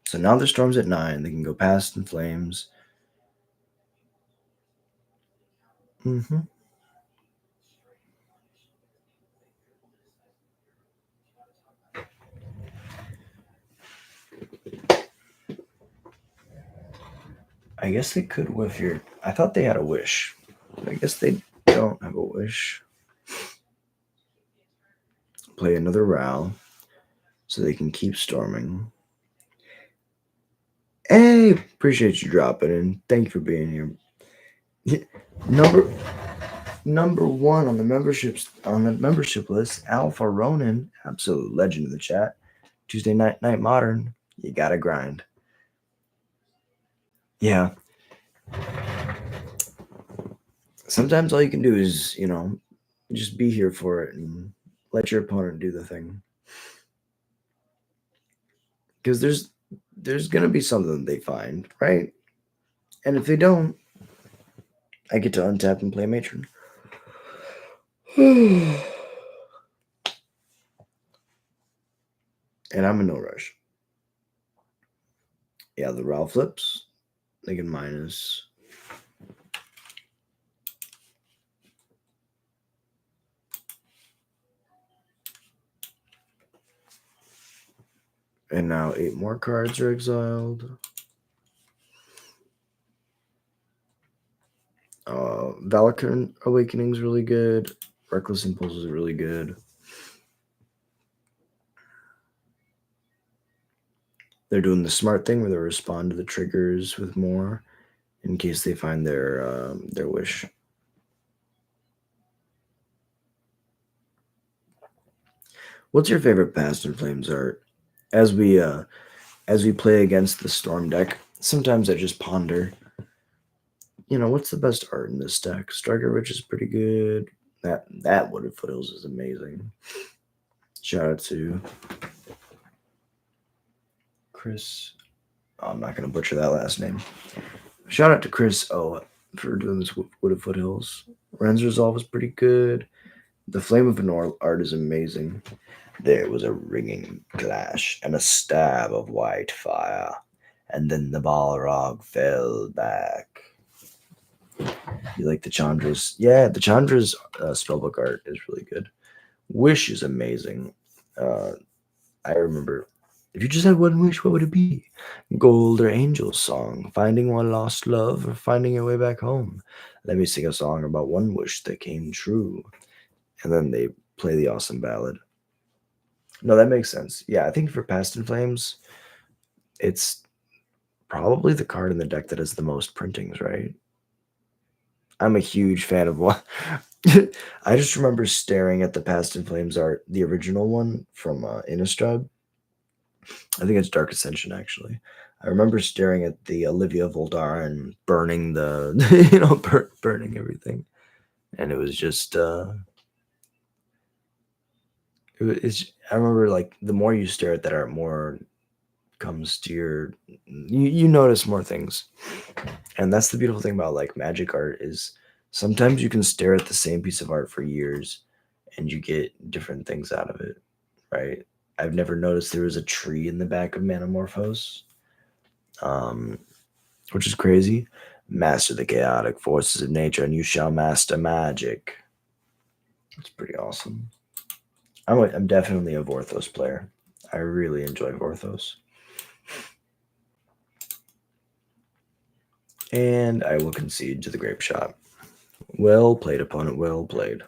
So now the storm's at 9. They can go past in flames. Mm-hmm. I guess they could whiff here. I thought they had a wish. I guess they don't have a wish. Play another Ral so they can keep storming. Hey, appreciate you dropping in. Thank you for being here. Number one on the membership list, Alpha Ronin, absolute legend in the chat. Tuesday night modern. You gotta grind. Yeah. Sometimes all you can do is, Just be here for it and let your opponent do the thing. Because there's gonna be something they find, right? And if they don't, I get to untap and play matron. And I'm in no rush. Yeah, the Ralph flips. They can minus. And now 8 more cards are exiled. Valakern Awakening is really good. Reckless Impulse is really good. They're doing the smart thing where they respond to the triggers with more in case they find their wish. What's your favorite Past in Flames art? As we play against the Storm deck, sometimes I just ponder, what's the best art in this deck? Striker Rich is pretty good. That Wooded Foothills is amazing. Shout out to Chris. Oh, I'm not going to butcher that last name. Shout out to Chris O for doing this Wooded Foothills. Ren's Resolve is pretty good. The Flame of Venor art is amazing. There was a ringing clash and a stab of white fire, and then the Balrog fell back. You like the Chandra's? Yeah, the Chandra's spellbook art is really good. Wish is amazing. I remember, if you just had one wish, what would it be? Gold or angel song, finding one lost love, or finding your way back home. Let me sing a song about one wish that came true. And then they play the awesome ballad. No, that makes sense. Yeah, I think for Past in Flames, it's probably the card in the deck that has the most printings, right? I'm a huge fan of one. I just remember staring at the Past in Flames art, the original one from Innistrad. I think it's Dark Ascension, actually. I remember staring at the Olivia Voldar and burning the, burning everything, and it was just, it's. I remember like the more you stare at that art, more comes to you notice more things, and that's the beautiful thing about like magic art is sometimes you can stare at the same piece of art for years, and you get different things out of it, right? I've never noticed there was a tree in the back of Manamorphose. Which is crazy. Master the chaotic forces of nature, and you shall master magic. It's pretty awesome. I'm definitely a Vorthos player. I really enjoy Vorthos. And I will concede to the grape shot. Well played, opponent. Well played.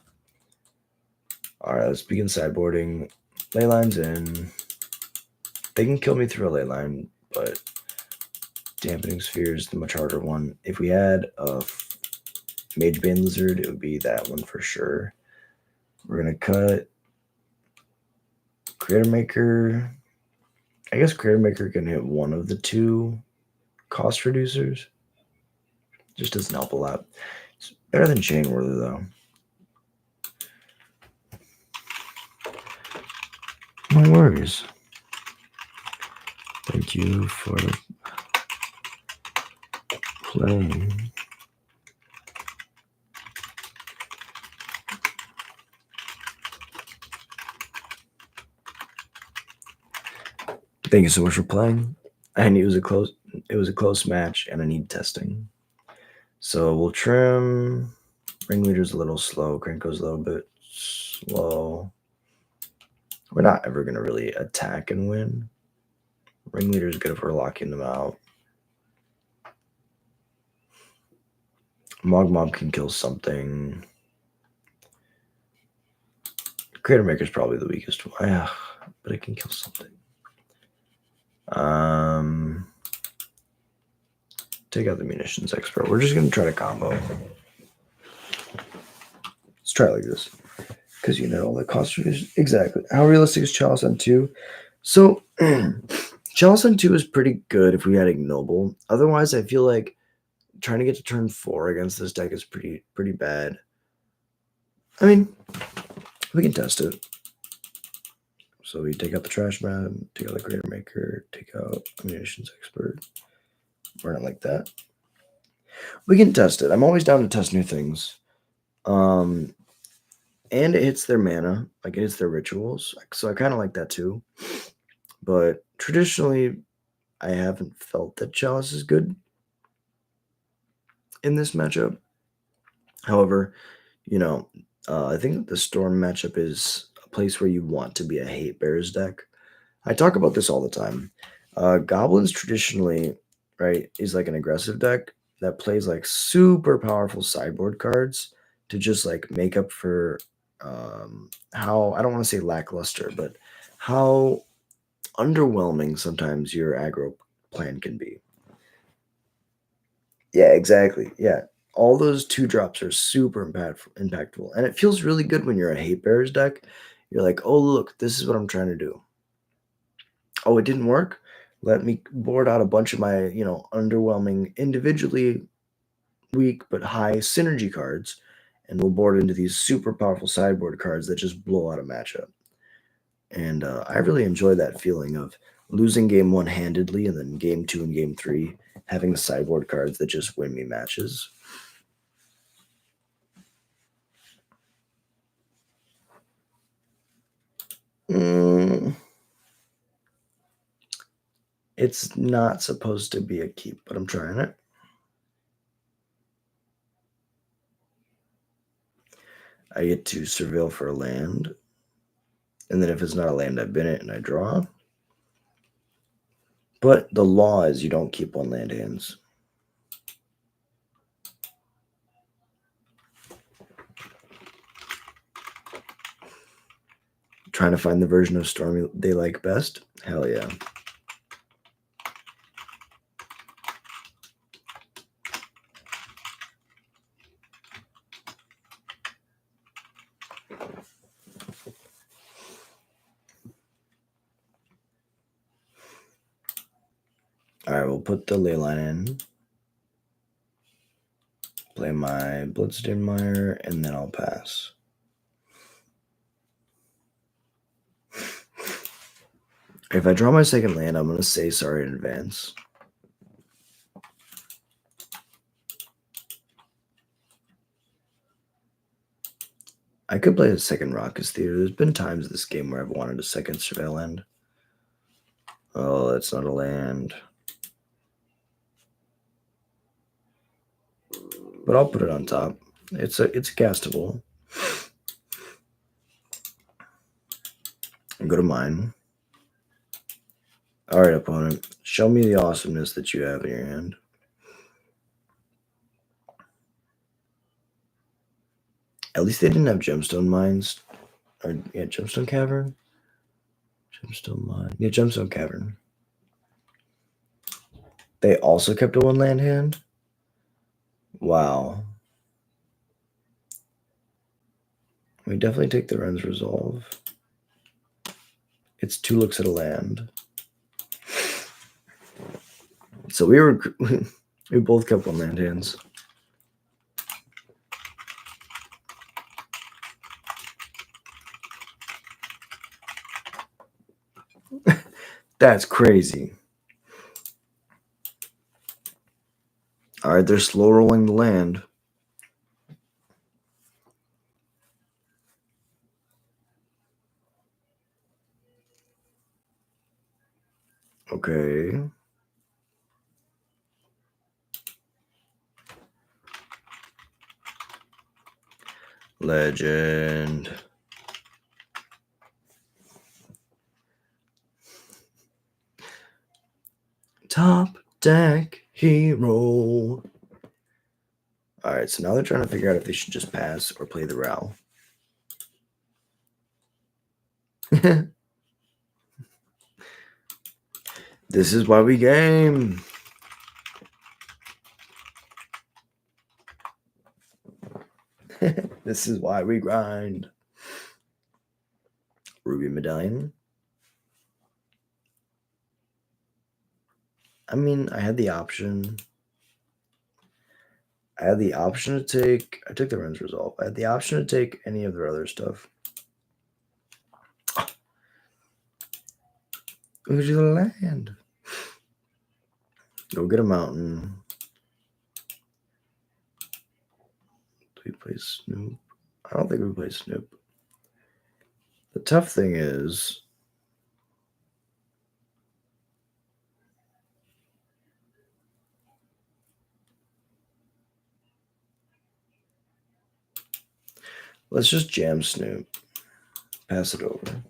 All right, let's begin sideboarding. Ley lines in. They can kill me through a ley line, but dampening sphere is the much harder one. If we had a Magebane Lizard, it would be that one for sure. We're gonna cut Creator Maker. I guess Creator Maker can hit one of the two cost reducers. Just doesn't help a lot. It's better than Chain Whirler, though. No worries. Thank you for playing. Thank you so much for playing. I knew it was a close match, and I need testing. So we'll trim. Ringleader's a little slow. Krenko's a little bit slow. We're not ever going to really attack and win. Ringleader's good if we're locking them out. Mogmob can kill something. Creator Maker's probably the weakest one. But it can kill something. Take out the munitions expert. We're just going to try to combo. Let's try it like this. Because the cost reduction. Exactly. How realistic is Chalice on 2? So, Chalice on 2 is pretty good if we had Ignoble. Otherwise, I feel like trying to get to turn 4 against this deck is pretty bad. I mean, we can test it. So we take out the trash man, take out the grader maker, take out ammunitions expert, burn it like that. We can test it. I'm always down to test new things. And it hits their mana, like it hits their rituals. So I kind of like that too. But traditionally, I haven't felt that Chalice is good in this matchup. However, I think that the Storm matchup is a place where you want to be a Hate Bears deck. I talk about this all the time. Goblins traditionally, right, is like an aggressive deck that plays like super powerful sideboard cards to just like make up for how, I don't want to say lackluster, but how underwhelming sometimes your aggro plan can be. Yeah, exactly. Yeah. All those 2-drops are super impactful. And it feels really good when you're a Hate Bears deck. You're like, oh, look, this is what I'm trying to do. Oh, it didn't work? Let me board out a bunch of my, underwhelming, individually weak but high synergy cards, and we'll board into these super powerful sideboard cards that just blow out a matchup. And I really enjoy that feeling of losing game 1 handedly, and then game 2 and game 3 having the sideboard cards that just win me matches. It's not supposed to be a keep, but I'm trying it. I get to surveil for a land. And then if it's not a land, I bin it and I draw. But the law is you don't keep 1 land hands. Trying to find the version of Stormy they like best? Hell yeah. Alright, we'll put the ley line in. Play my Bloodstained Mire, and then I'll pass. If I draw my second land, I'm going to say sorry in advance. I could play a second Raucous Theater. There's been times this game where I've wanted a second Surveil land. Oh, that's not a land. But I'll put it on top. It's castable. And go to mine. Alright, opponent. Show me the awesomeness that you have in your hand. At least they didn't have Gemstone Mines. Or, yeah, Gemstone Cavern? Gemstone Mine. Yeah, Gemstone Cavern. They also kept a 1 land hand? Wow. We definitely take the Ren's Resolve. It's 2 looks at a land. So we both kept 1 land hands. That's crazy. Alright, they're slow rolling the land. Okay. Legend. Top deck hero. Alright, so now they're trying to figure out if they should just pass or play the Row. This is why we game. This is why we grind. Ruby Medallion. I mean, I had the option. I had the option to take. I took the Ren's Resolve. I had the option to take any of their other stuff. Go to the land. Go get a mountain. Do we play Snoop? I don't think we play Snoop. The tough thing is, let's just jam Snoop. Pass it over.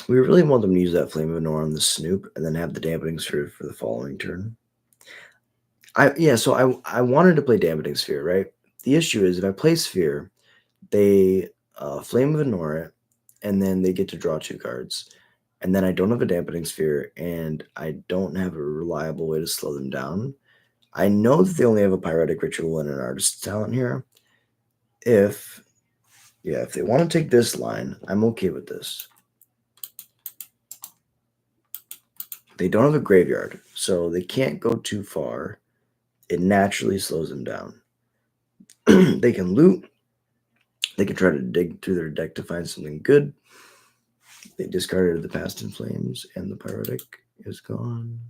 We really want them to use that Flame of Nor on the Snoop and then have the Dampening Sphere for the following turn. So I wanted to play Dampening Sphere, right? The issue is if I play Sphere, they Flame of Nor it, and then they get to draw 2 cards. And then I don't have a Dampening Sphere, and I don't have a reliable way to slow them down. I know that they only have a Pyretic Ritual and an Artist Talent here. If they want to take this line, I'm okay with this. They don't have a graveyard, so they can't go too far. It naturally slows them down. They can loot. They can try to dig through their deck to find something good. They discarded the Past in Flames, and the Pyretic is gone.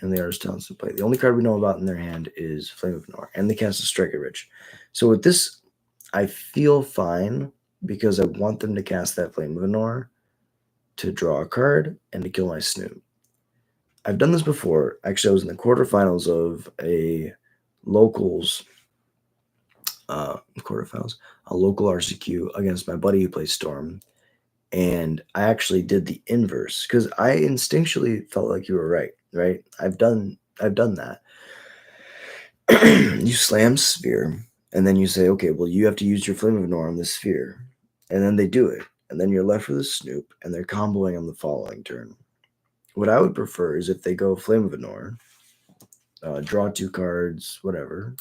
And the Artist Talents to play. The only card we know about in their hand is Flame of Nor, and they cast a Striker Rich. So with this, I feel fine because I want them to cast that Flame of Nor to draw a card and to kill my Snoop. I've done this before. Actually, I was in the quarterfinals of a locals a local RCQ against my buddy who plays Storm. And I actually did the inverse because I instinctually felt like you were right? I've done that. You slam Sphere, and then you say, okay, well, you have to use your Flame of Nor on this Sphere. And then they do it. And then you're left with a Snoop, and they're comboing on the following turn. What I would prefer is if they go Flame of Nor, draw 2 cards, whatever.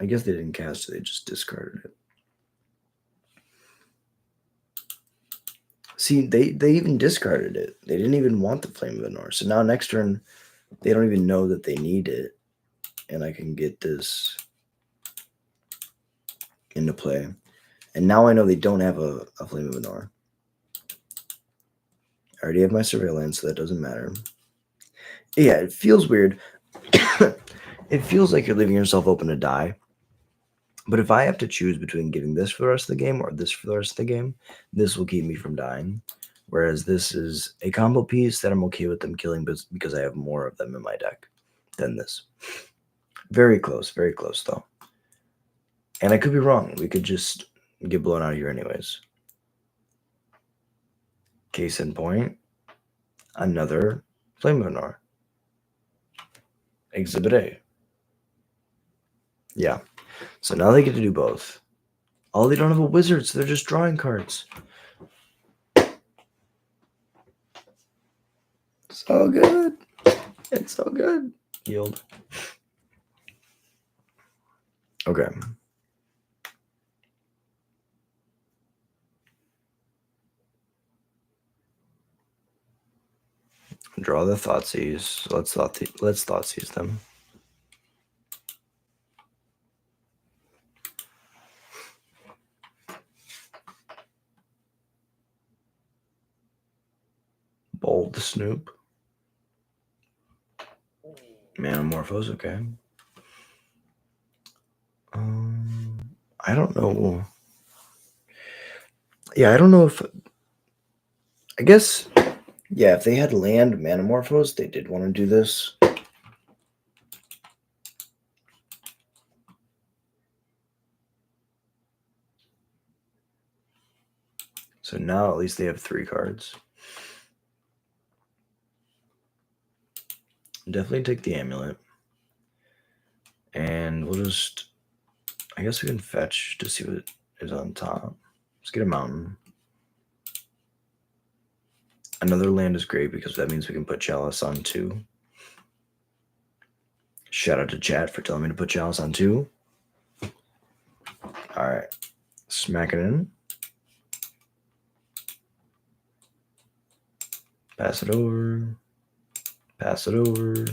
I guess they didn't cast it, they just discarded it. See, they even discarded it. They didn't even want the Flame of the North. So now next turn, they don't even know that they need it. And I can get this into play. And now I know they don't have a Flame of the North. I already have my Surveillance, so that doesn't matter. Yeah, it feels weird. It feels like you're leaving yourself open to die. But if I have to choose between getting this for the rest of the game or this for the rest of the game, this will keep me from dying. Whereas this is a combo piece that I'm okay with them killing because I have more of them in my deck than this. Very close though. And I could be wrong. We could just get blown out here anyways. Case in point, another Flame of Nor. Exhibit A. Yeah. So now they get to do both. Oh, they don't have a wizard, so they're just drawing cards. So good. It's so good. Yield. Okay. Draw the Thoughtseize. Let's Thoughtseize them. Bold the Snoop. Manamorphose, okay. I don't know. Yeah, I don't know if... I guess... Yeah, if they had land Manamorphose, they did want to do this. So now at least they have 3 cards. Definitely take the Amulet. And we'll just... I guess we can fetch to see what is on top. Let's get a mountain. Another land is great because that means we can put Chalice on 2. Shout out to chat for telling me to put Chalice on 2. Alright. Smack it in. Pass it over. Pass it over.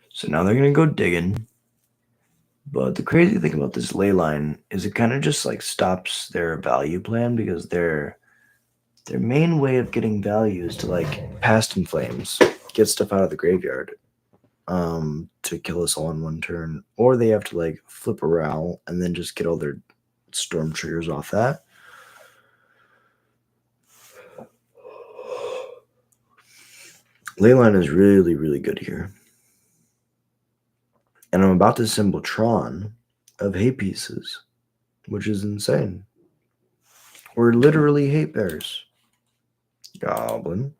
So now they're going to go digging. But the crazy thing about this ley line is it kind of just like stops their value plan, because their main way of getting value is to like Past in Flames, get stuff out of the graveyard to kill us all in one turn, or they have to like flip a Row and then just get all their storm triggers off that. Leyline is really, really good here. And I'm about to assemble Tron of hate pieces, which is insane. We're literally hate bears. Goblin.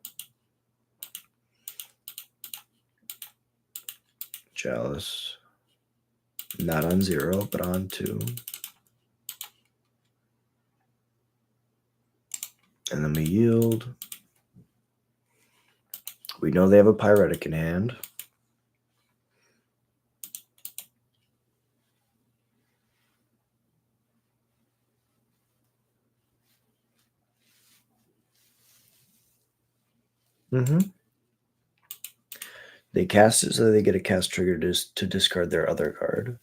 Chalice. Not on 0, but on 2. And then we yield. We know they have a Pyretic in hand. They cast it so they get a cast trigger to discard their other card,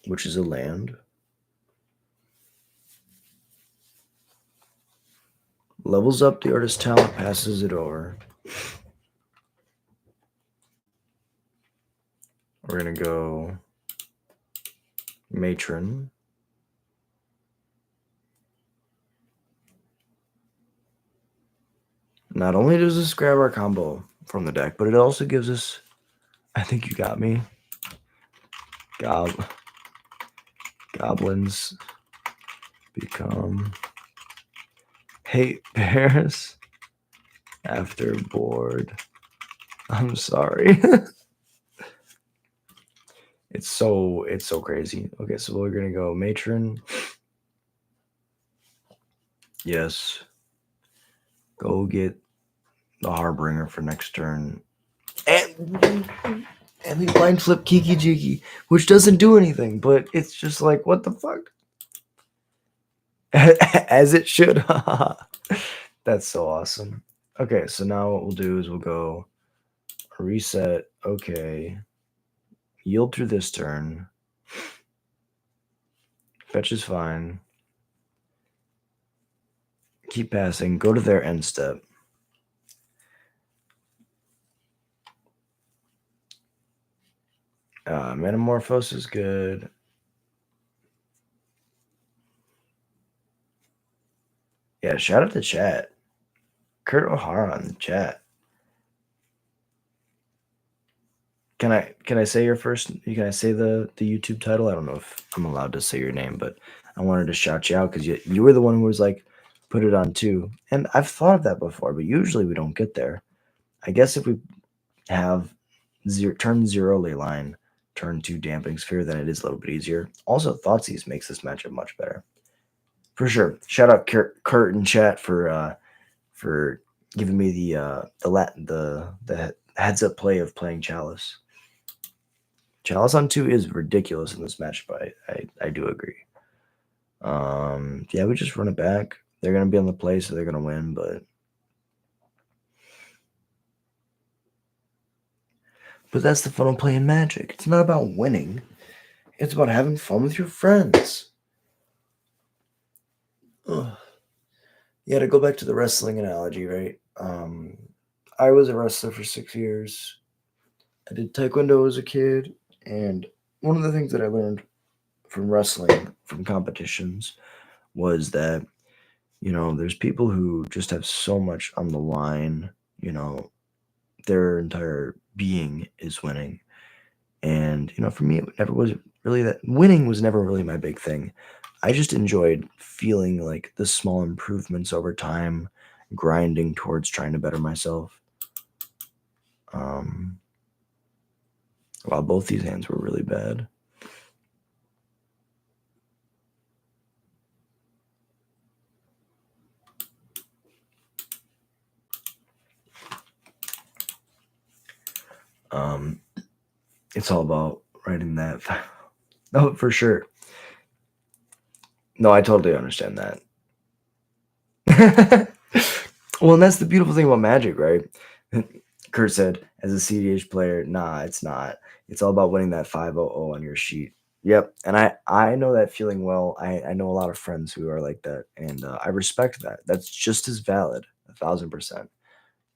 which is a land. Levels up the artist's talent, passes it over. We're going to go Matron. Not only does this grab our combo from the deck, but it also gives us, I think you got me, goblins become hate bears after board. I'm sorry. It's so crazy. Okay, so we're gonna go Matron. Yes. Go get the Harbinger for next turn. And we blind flip Kiki Jiki, which doesn't do anything, but it's just like, what the fuck? As it should. That's so awesome. Okay, so now what we'll do is we'll go reset. Okay. Yield through this turn. Fetch is fine. Keep passing. Go to their end step. Metamorphose is good. Yeah, shout out to chat. Kurt O'Hara in the chat. Can I say your first? Can I say the YouTube title? I don't know if I'm allowed to say your name, but I wanted to shout you out because you were the one who was like, put it on 2. And I've thought of that before, but usually we don't get there. I guess if we have turn 0 ley line, turn 2 damping sphere, then it is a little bit easier. Also, Thoughtseize makes this matchup much better. For sure. Shout out Kurt in chat for giving me the heads up play of playing Chalice. Chalice on 2 is ridiculous in this matchup. I do agree. Yeah, we just run it back. They're gonna be on the play, so they're gonna win, but that's the fun of playing Magic. It's not about winning. It's about having fun with your friends. Ugh. Yeah, to go back to the wrestling analogy, right? I was a wrestler for 6 years. I did Taekwondo as a kid, and one of the things that I learned from wrestling, from competitions, was that, there's people who just have so much on the line, their entire being is winning. And, for me, it never was really that. Winning was never really my big thing. I just enjoyed feeling like the small improvements over time, grinding towards trying to better myself. While both these hands were really bad. It's all about writing that. No, for sure. No, I totally understand that. Well, and that's the beautiful thing about Magic, right? Kurt said, as a CDH player, nah, it's not. It's all about winning that 500 on your sheet. Yep. And I know that feeling well. I know a lot of friends who are like that. And I respect that. That's just as valid, 1,000%.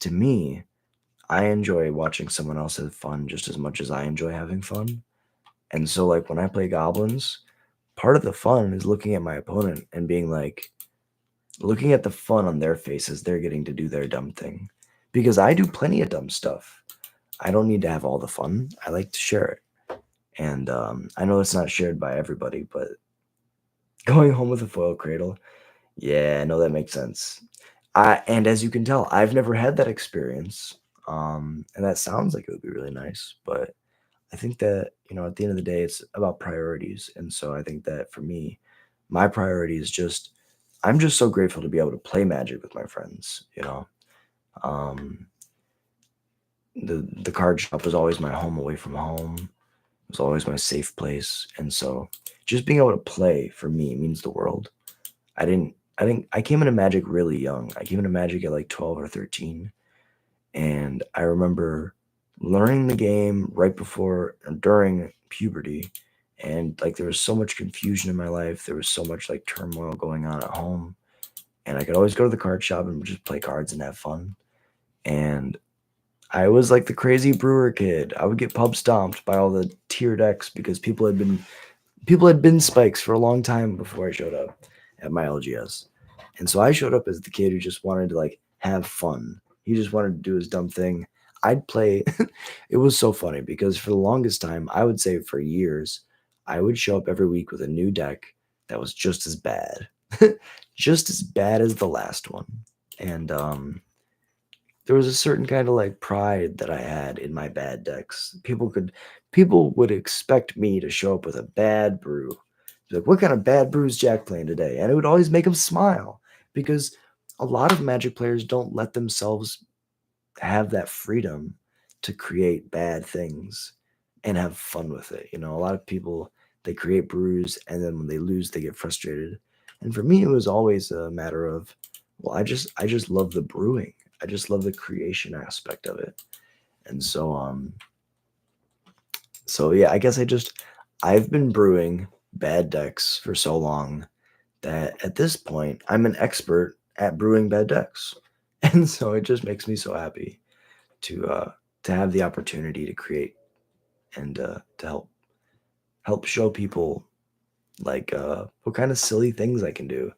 To me, I enjoy watching someone else have fun just as much as I enjoy having fun. And so, like, when I play goblins, part of the fun is looking at my opponent and being like, looking at the fun on their faces, they're getting to do their dumb thing. Because I do plenty of dumb stuff. I don't need to have all the fun. I like to share it. And I know it's not shared by everybody, but going home with a foil cradle, yeah, I know that makes sense. And as you can tell, I've never had that experience. And that sounds like it would be really nice, but I think that, at the end of the day, it's about priorities. And so I think that for me, my priority is just, I'm just so grateful to be able to play Magic with my friends. Um, the card shop was always my home away from home. It was always my safe place. And so just being able to play for me means the world. I came into Magic really young. I came into Magic at like 12 or 13. And I remember learning the game right before and during puberty. And like there was so much confusion in my life. There was so much like turmoil going on at home. And I could always go to the card shop and just play cards and have fun. And I was like the crazy brewer kid. I would get pub stomped by all the tier decks because people had been spikes for a long time before I showed up at my LGS. And so I showed up as the kid who just wanted to like have fun. He just wanted to do his dumb thing. I'd play. It was so funny because for the longest time, I would say for years, I would show up every week with a new deck that was just as bad, just as bad as the last one. And there was a certain kind of like pride that I had in my bad decks. People would expect me to show up with a bad brew. Like, what kind of bad brew is Jack playing today? And it would always make them smile because a lot of Magic players don't let themselves have that freedom to create bad things and have fun with it. A lot of people, they create brews and then when they lose, they get frustrated. And for me, it was always a matter of, well, I just love the brewing. I just love the creation aspect of it. And so yeah, I guess I've been brewing bad decks for so long that at this point I'm an expert at brewing bad decks. And so it just makes me so happy to uh to have the opportunity to create and to help show people like what kind of silly things I can do.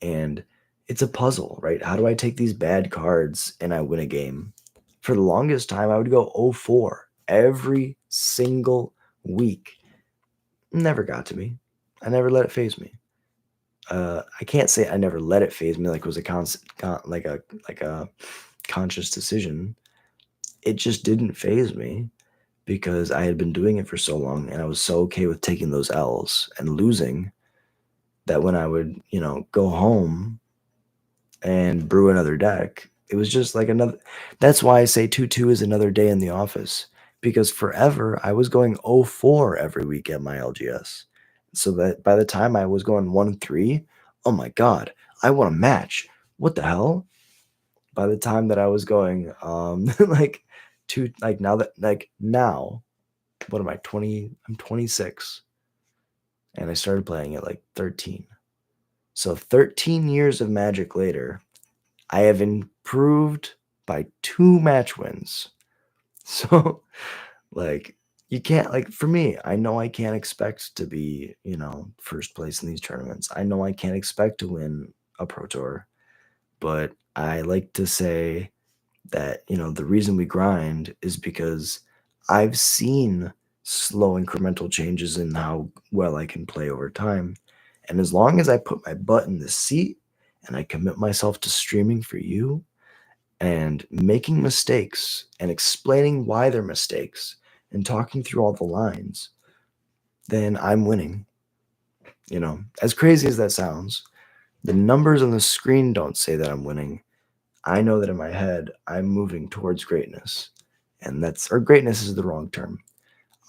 And it's a puzzle, right? How do I take these bad cards and I win a game? For the longest time, I would go 0-4 every single week. Never got to me. I never let it phase me. I can't say I never let it phase me like it was like a conscious decision. It just didn't phase me because I had been doing it for so long and I was so okay with taking those L's and losing that when I would, go home and brew another deck. It was just like another. That's why I say 2-2 is another day in the office because forever I was going 0-4 every week at my LGS. So that by the time I was going 1-3, oh my God, I want a match. What the hell? By the time that I was going, like now, what am I, 20? I'm 26 and I started playing at like 13. So 13 years of Magic later, I have improved by 2 match wins. So, like, you can't, like, for me, I know I can't expect to be, first place in these tournaments. I know I can't expect to win a Pro Tour, but I like to say that, the reason we grind is because I've seen slow incremental changes in how well I can play over time. And as long as I put my butt in the seat and I commit myself to streaming for you, and making mistakes and explaining why they're mistakes and talking through all the lines, then I'm winning. As crazy as that sounds, the numbers on the screen don't say that I'm winning. I know that in my head, I'm moving towards greatness. Or greatness is the wrong term.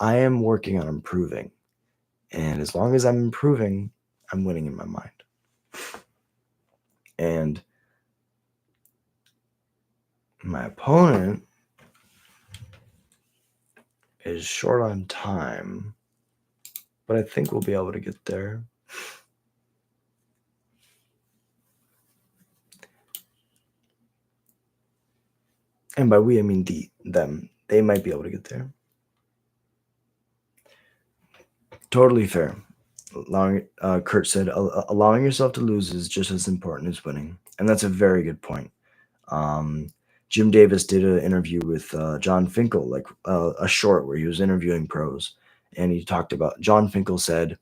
I am working on improving. And as long as I'm improving, I'm winning in my mind. And my opponent is short on time, but I think we'll be able to get there. And by we, I mean them. They might be able to get there. Totally fair. Kurt said, allowing yourself to lose is just as important as winning. And that's a very good point. Jim Davis did an interview with John Finkel, like a short where he was interviewing pros. And he talked about, John Finkel said,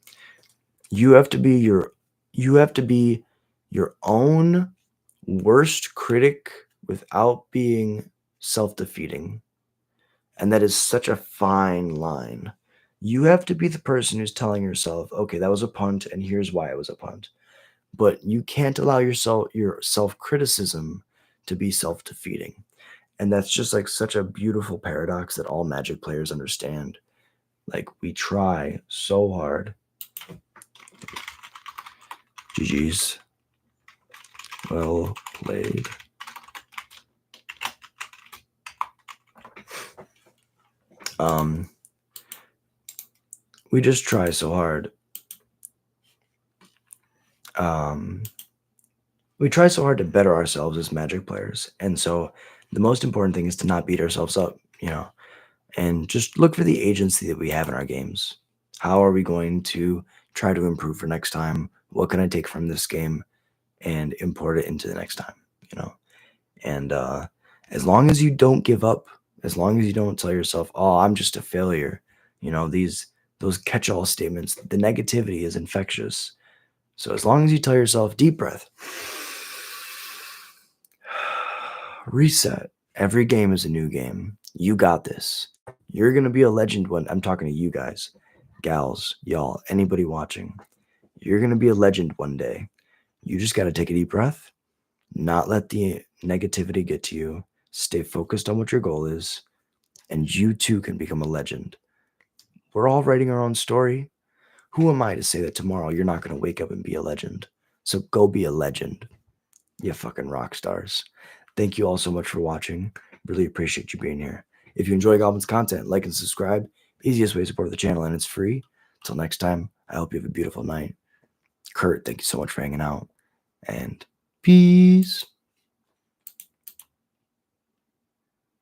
you have to be your own worst critic without being self-defeating. And that is such a fine line. You have to be the person who's telling yourself, okay, that was a punt, and here's why it was a punt. But you can't allow your self-criticism to be self-defeating. And that's just like such a beautiful paradox that all Magic players understand. Like, we try so hard. GG's. Well played. We just try so hard. We try so hard to better ourselves as Magic players. And so the most important thing is to not beat ourselves up, and just look for the agency that we have in our games. How are we going to try to improve for next time? What can I take from this game and import it into the next time, And as long as you don't give up, as long as you don't tell yourself, oh, I'm just a failure, those catch-all statements, the negativity is infectious. So as long as you tell yourself, deep breath, reset. Every game is a new game. You got this. You're going to be a legend when I'm talking to you guys, gals, y'all, anybody watching. You're going to be a legend one day. You just got to take a deep breath, not let the negativity get to you. Stay focused on what your goal is, and you too can become a legend. We're all writing our own story. Who am I to say that tomorrow you're not going to wake up and be a legend? So go be a legend. You fucking rock stars. Thank you all so much for watching. Really appreciate you being here. If you enjoy Goblin's content, like and subscribe. Easiest way to support the channel, and it's free. Until next time, I hope you have a beautiful night. Kurt, thank you so much for hanging out. And peace.